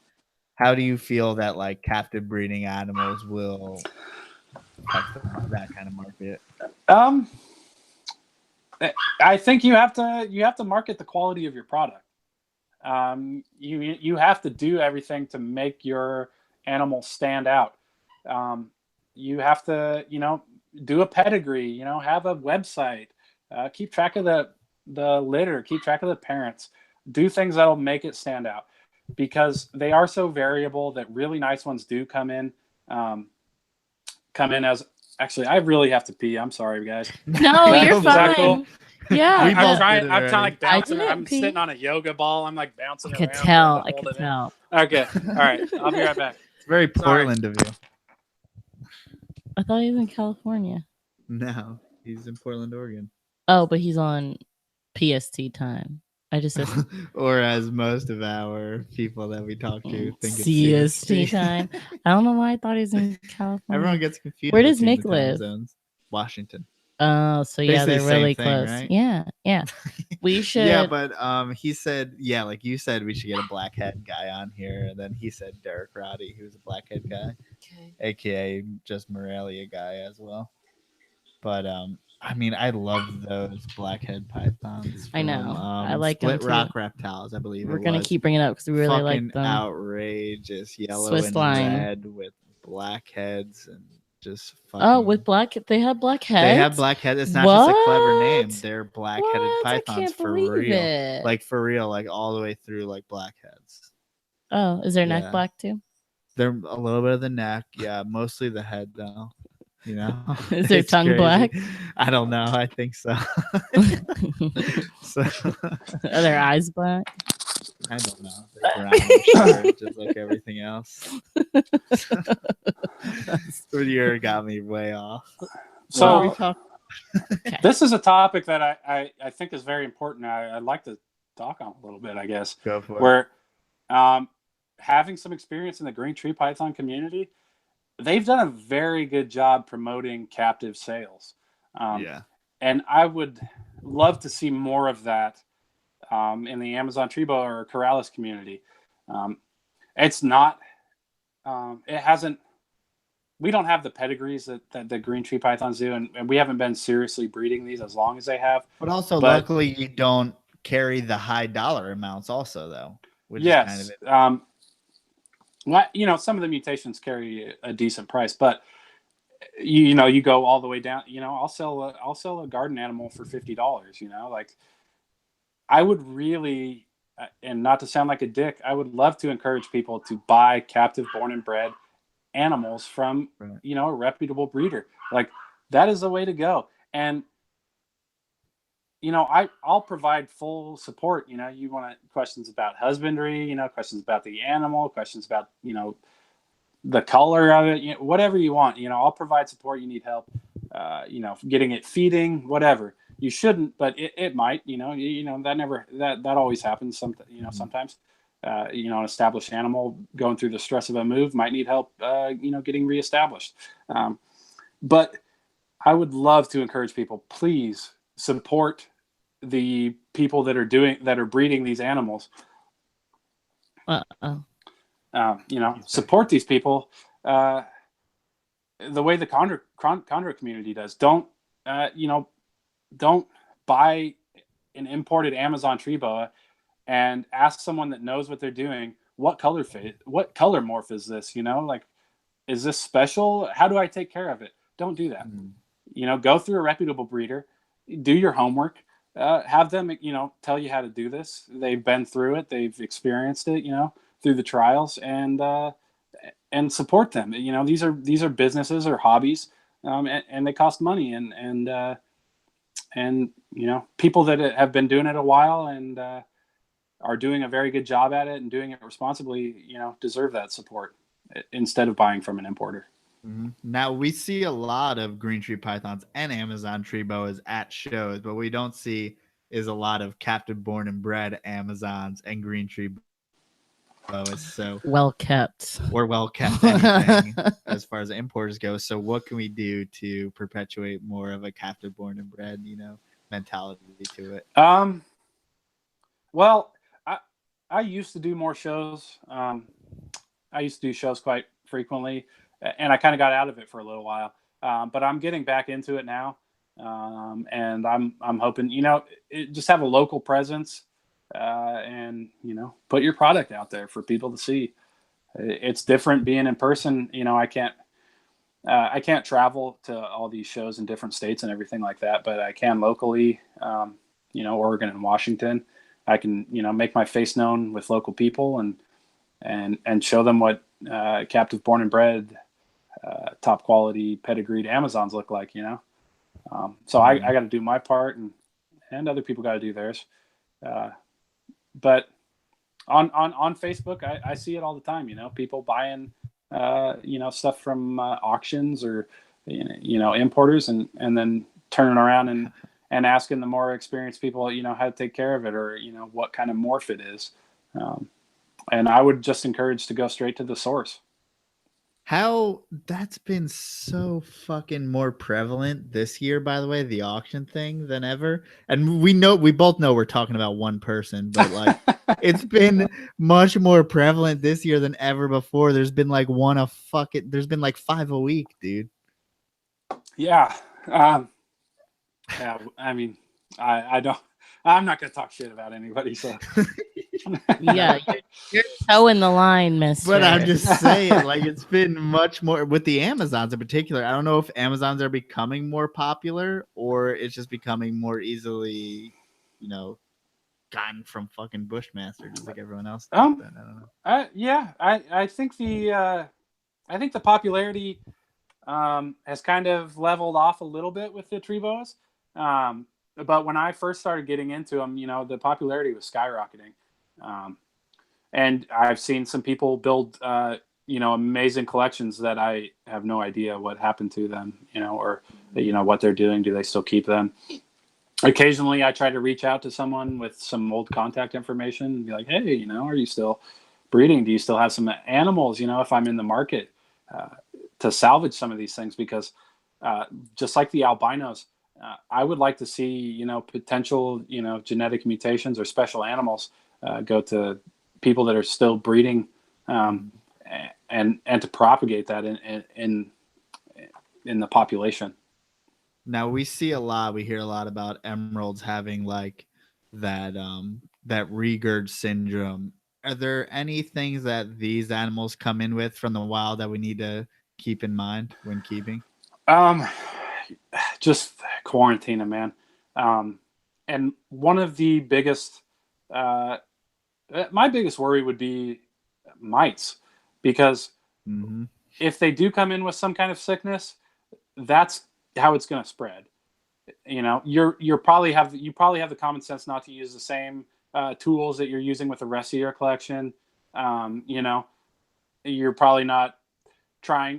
how do you feel that like captive breeding animals will affect that kind of market? I think you have to market the quality of your product. You have to do everything to make your animal stand out. You have to, do a pedigree, have a website, keep track of the litter, keep track of the parents, do things that'll make it stand out, because they are so variable that really nice ones do come in as, actually, I really have to pee. I'm sorry, guys. No, you're Is that fine. cool? Yeah. I'm both trying. did it I'm kind of like I bouncing. didn't I'm pee. sitting on a yoga ball. I'm like bouncing I could around. tell. trying to I hold could it in. tell. Okay. All right. I'll be right back. It's very Sorry. Portland of you. I thought he was in California. No, he's in Portland, Oregon. Oh, but he's on PST time. I just said Or as most of our people that we talk to think it's CST time. I don't know why I thought he was in California. Everyone gets confused. Where does between Nick the time live? zones. Washington. Oh, so yeah, Basically they're same really thing, close. right? Yeah. We should. Yeah, but he said, yeah, like you said, we should get a blackhead guy on here. And then he said Derek Roddy, who's a blackhead guy, aka just Morelia guy as well. But I mean, I love those blackhead pythons. I know. I like Split them Rock too. Reptiles, I believe. We're gonna keep bringing it up because we really like them. Outrageous yellow Swiss and line. red with black heads and just Oh, with black, they have black heads. They have black heads. It's not just a clever name. What? They're black-headed What? I pythons can't for believe real. it. Like for real, like all the way through, like blackheads. Oh, is their Yeah. neck black too? They're a little bit of the neck, yeah, mostly the head though. You know, Is their It's tongue crazy. black? I don't know. I think so. So Are their eyes black? I don't know. They're brown, sure, just like everything else. You got me way off. So Okay. this is a topic that I think is very important. I'd like to talk on a little bit, I guess. Go for it. Where having some experience in the green tree python community, they've done a very good job promoting captive sales. Yeah. And I would love to see more of that in the Amazon tree boa or Corrales community. It's not, it hasn't, we don't have the pedigrees that the green tree pythons do, and we haven't been seriously breeding these as long as they have. But also, luckily, you don't carry the high dollar amounts also, though. Which yes. is kind of it. Some of the mutations carry a decent price, but you go all the way down. I'll sell a garden animal for $50. Like, I would really, and not to sound like a dick, I would love to encourage people to buy captive born and bred animals from a reputable breeder. Like, that is the way to go. And I'll provide full support. You want questions about husbandry, questions about the animal, questions about the color of it, whatever you want. I'll provide support. You need help, getting it feeding, whatever. You shouldn't, but it might. That always happens. Sometimes. An established animal going through the stress of a move might need help, getting reestablished. But I would love to encourage people, please support the people that are breeding these animals. Support these people the way the chondro community does. Don't buy an imported Amazon tree boa and ask someone that knows what they're doing, what color morph is this? Is this special? How do I take care of it? Don't do that. Go through a reputable breeder, do your homework, have them, tell you how to do this. They've been through it. They've experienced it, through the trials, and support them. These are businesses or hobbies, and they cost money, and people that have been doing it a while and are doing a very good job at it and doing it responsibly, deserve that support instead of buying from an importer. Mm-hmm. Now, we see a lot of green tree pythons and Amazon tree boas at shows, but we don't see is a lot of captive born and bred Amazons and green tree boas. So well kept anything as far as importers go. So what can we do to perpetuate more of a captive born and bred, mentality to it? Well, I used to do more shows. I used to do shows quite frequently, and I kind of got out of it for a little while. But I'm getting back into it now, and I'm hoping, just have a local presence, and put your product out there for people to see. It's different being in person. I can't travel to all these shows in different states and everything like that, but I can locally, Oregon and Washington. I can, make my face known with local people and show them what captive born and bred, top quality pedigreed Amazons look like, So I got to do my part, and other people got to do theirs. But on Facebook, I see it all the time. People buying, stuff from auctions or importers, and then turning around and asking the more experienced people, how to take care of it, or what kind of morph it is. And I would just encourage to go straight to the source. How that's been so fucking more prevalent this year, by the way, the auction thing, than ever. And we both know we're talking about one person, but like it's been much more prevalent this year than ever before. There's been like there's been like 5 a week, dude. Yeah. Yeah. I mean, I'm not going to talk shit about anybody. So Yeah, you're toeing the line, mister. But I'm just saying, like, it's been much more with the Amazons in particular. I don't know if Amazons are becoming more popular or it's just becoming more easily, gotten from fucking Bushmaster, just like everyone else. I don't know. Yeah, I think the popularity has kind of leveled off a little bit with the tree boas. But when I first started getting into them, the popularity was skyrocketing. And I've seen some people build, amazing collections that I have no idea what happened to them, or, what they're doing. Do they still keep them? Occasionally I try to reach out to someone with some old contact information and be like, hey, are you still breeding? Do you still have some animals, if I'm in the market, to salvage some of these things? Because, just like the albinos, I would like to see, potential, genetic mutations or special animals go to people that are still breeding, and to propagate that in the population. Now we hear a lot about emeralds having like that regurg syndrome. Are there any things that these animals come in with from the wild that we need to keep in mind when keeping? Just quarantine them, man. And one of the biggest, my biggest worry would be mites, because if they do come in with some kind of sickness, that's how it's going to spread. You probably have the common sense not to use the same tools that you're using with the rest of your collection. You're probably not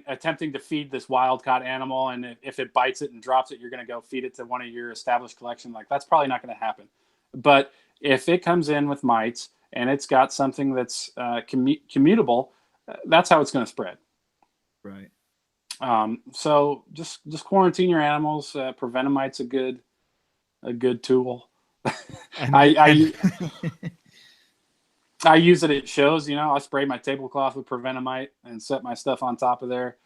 attempting to feed this wild caught animal, and if it bites it and drops it, you're going to go feed it to one of your established collection. Like, that's probably not going to happen. But if it comes in with mites and it's got something that's commutable, that's how it's going to spread. Right. So just quarantine your animals. Prevenamite's a good tool. I use it at shows. I spray my tablecloth with prevenamite and set my stuff on top of there.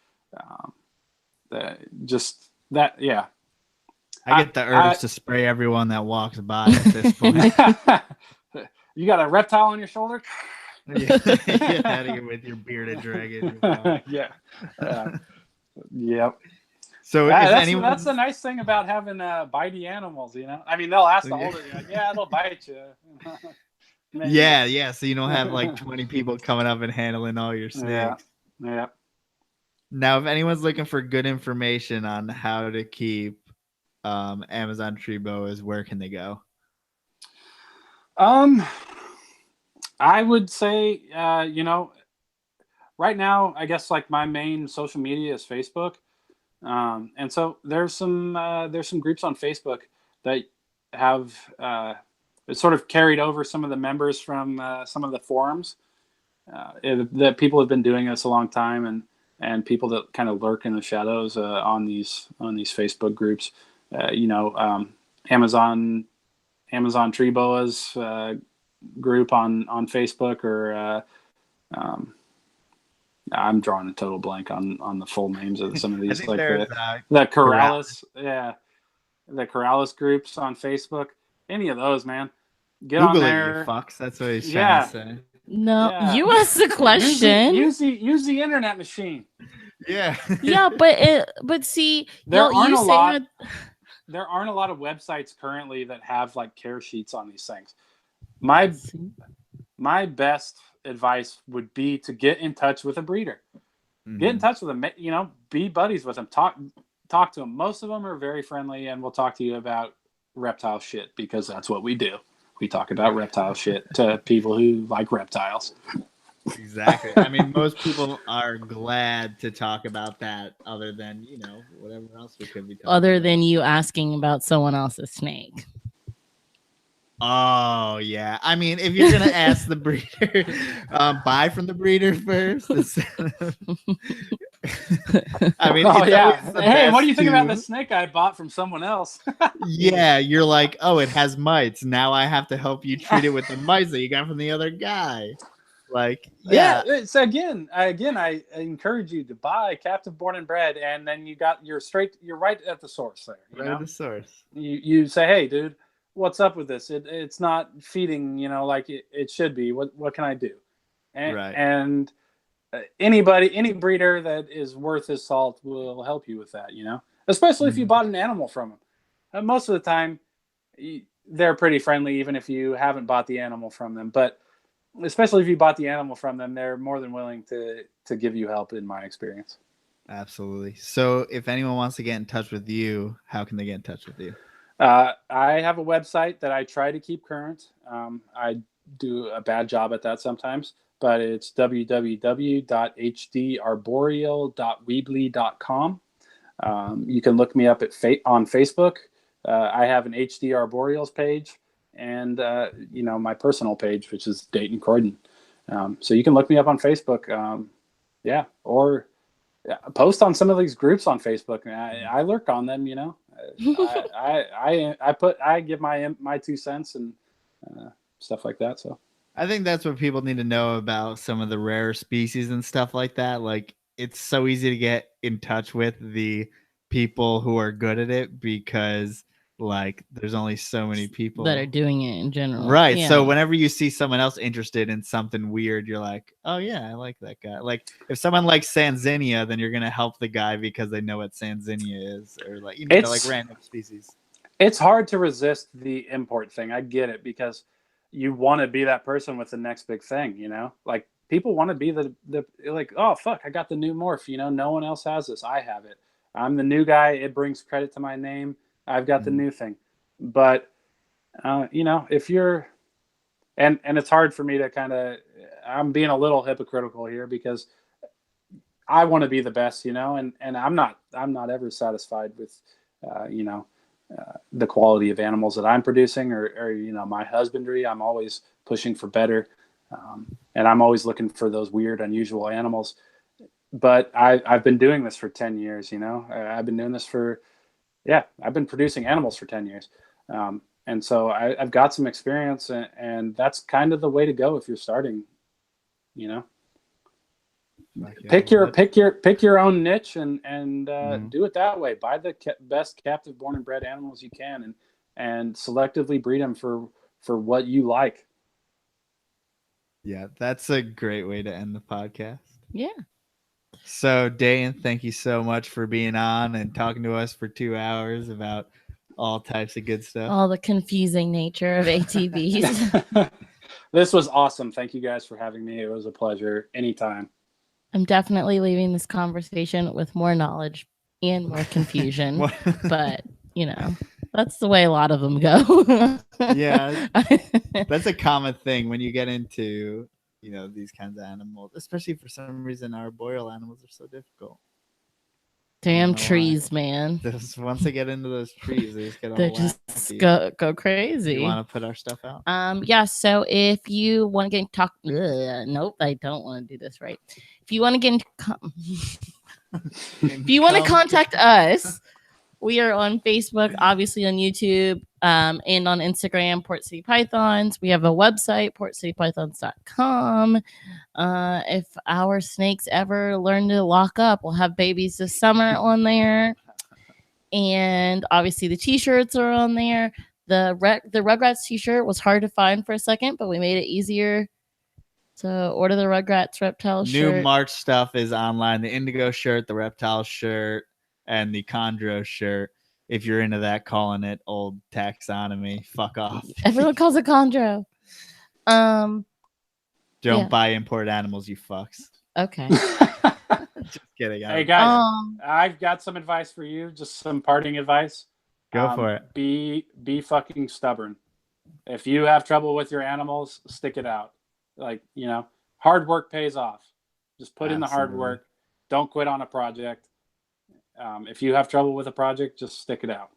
Yeah. I get the urge to spray everyone that walks by at this point. You got a reptile on your shoulder? Get out of here with your bearded dragon. Yeah. Yep. So that's the nice thing about having bitey animals, I mean, they'll ask to hold it. Like, yeah, they'll bite you. Yeah. So you don't have like 20 people coming up and handling all your snakes. Yeah. Now, if anyone's looking for good information on how to keep Amazon tree boas, where can they go? I would say, right now, I guess like my main social media is Facebook. And so there's some groups on Facebook that have sort of carried over some of the members from some of the forums. That people have been doing this a long time, and people that kind of lurk in the shadows on these Facebook groups. Amazon tree boas group on Facebook, or I'm drawing a total blank on the full names of some of these, like the Corrales, the Corrales groups on Facebook. Any of those, man. Get Google on there. It, you fucks. That's what he's trying to say. No, you asked the question. Use the internet machine. Yeah. Yeah, but see, there aren't a lot of websites currently that have like care sheets on these things. My best advice would be to get in touch with a breeder. Get in touch with them, you know, be buddies with them. Talk to them. Most of them are very friendly and will talk to you about reptile shit, because that's what we do. We talk about reptile shit to people who like reptiles. Exactly. I mean, most people are glad to talk about that, other than, you know, whatever else we could be talking about. Than you asking about someone else's snake. Oh, yeah. I mean, if you're going to ask the breeder, buy from the breeder first. I mean, hey, what do you think about the snake I bought from someone else? Yeah, you're like, oh, it has mites. Now I have to help you treat it with the mites that you got from the other guy. Like, yeah. So again, I encourage you to buy captive born and bred, and then you're right at the source there. Right at the source. You say, hey, dude, what's up with this? It's not feeding, you know, like it should be. What can I do? And any breeder that is worth his salt will help you with that, you know, especially if you bought an animal from them. Most of the time, they're pretty friendly, even if you haven't bought the animal from them. But especially if you bought the animal from them, they're more than willing to give you help, in my experience. Absolutely. So if anyone wants to get in touch with you, how can they get in touch with you? I have a website that I try to keep current. I do a bad job at that sometimes, but it's www.hdarboreal.weebly.com. You can look me up on Facebook. I have an HD Arboreals page, and you know, my personal page, which is Dayton CROYDON. So you can look me up on Facebook, or post on some of these groups on Facebook. I lurk on them, you know. I give my 2 cents and stuff like that. So I think that's what people need to know about some of the rare species and stuff like that. Like, it's so easy to get in touch with the people who are good at it, because like there's only so many people that are doing it in general. Right. Yeah. So whenever you see someone else interested in something weird, you're like, oh yeah, I like that guy. Like if someone likes Sanzinia, then you're going to help the guy because they know what Sanzinia is, or like, you know, like random species. It's hard to resist the import thing. I get it, because you want to be that person with the next big thing, you know, like people want to be the like, oh fuck, I got the new morph, you know, no one else has this. I have it. I'm the new guy. It brings credit to my name. I've got the new thing. But you know, if you're, and it's hard for me to kind of, I'm being a little hypocritical here, because I want to be the best, you know, and I'm not ever satisfied with, you know, the quality of animals that I'm producing, or, you know, my husbandry. I'm always pushing for better. And I'm always looking for those weird, unusual animals. But I've been doing this for 10 years, you know, I've been doing this I've been producing animals for 10 years. And so I've got some experience, and that's kind of the way to go if you're starting, you know. Pick your own niche and do it that way. Buy the best captive born and bred animals you can, and selectively breed them for what you like. Yeah, that's a great way to end the podcast. Yeah. So Dayton, thank you so much for being on and talking to us for 2 hours about all types of good stuff. All the confusing nature of ATVs. This was awesome. Thank you guys for having me. It was a pleasure. Anytime. I'm definitely leaving this conversation with more knowledge and more confusion. But, you know, that's the way a lot of them go. Yeah. That's a common thing when you get into, you know, these kinds of animals, especially for some reason arboreal animals are so difficult. Damn trees, man. Once they get into those trees, they just get all they just go crazy. You want to put our stuff out? Yeah, so if you want to get nope, I don't want to do this right. If you want to get if you want to contact us, We are on Facebook, obviously on YouTube, and on Instagram, Port City Pythons. We have a website, portcitypythons.com. If our snakes ever learn to lock up, we'll have babies this summer on there. And obviously the t-shirts are on there. The Rugrats t-shirt was hard to find for a second, but we made it easier to order the Rugrats Reptile shirt. New March stuff is online. The Indigo shirt, the Reptile shirt, and the Chondro shirt. If you're into that, calling it old taxonomy, fuck off. Everyone calls it Chondro. Don't buy imported animals, you fucks. Okay. Just kidding. Hey guys, I've got some advice for you. Just some parting advice. Go for it. Be fucking stubborn. If you have trouble with your animals, stick it out. Like, you know, hard work pays off. Just put in the hard work. Don't quit on a project. If you have trouble with a project, just stick it out.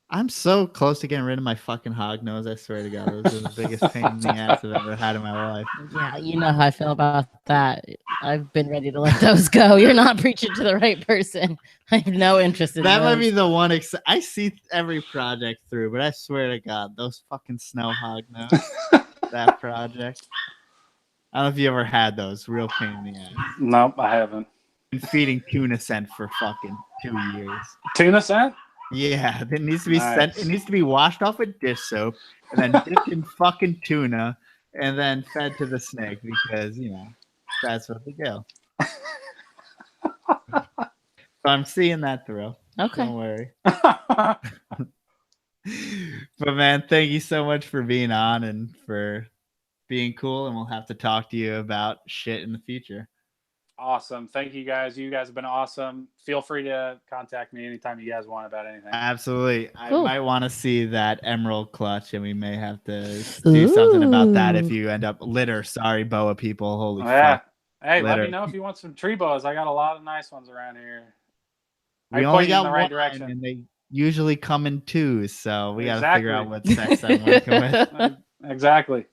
I'm so close to getting rid of my fucking hog nose. I swear to God, those are the biggest pain in the ass I've ever had in my life. Yeah, you know how I feel about that. I've been ready to let those go. You're not preaching to the right person. I have no interest in that. Those. Might be the one. I see every project through, but I swear to God, those fucking snow hog nose. That project. I don't know if you ever had those. Real pain in the ass. Nope, I haven't. Been feeding tuna scent for fucking 2 years. Tuna scent? Yeah, it needs to be sent. It needs to be washed off with dish soap and then dipped in fucking tuna and then fed to the snake because, you know, that's what they do. So I'm seeing that through. Okay. Don't worry. But man, thank you so much for being on and for being cool. And we'll have to talk to you about shit in the future. Awesome. Thank you guys. You guys have been awesome. Feel free to contact me anytime you guys want about anything. Absolutely. Cool. I might want to see that emerald clutch, and we may have to do something about that if you end up litter. Sorry, boa people. Holy fuck. Hey, litter. let me know if you want some tree boas. I got a lot of nice ones around here. We only got one, direction. And they usually come in twos, so we got to figure out what sex I'm working with. Exactly.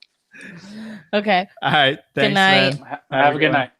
Okay. All right. Thanks, good night. Man. Have a good night.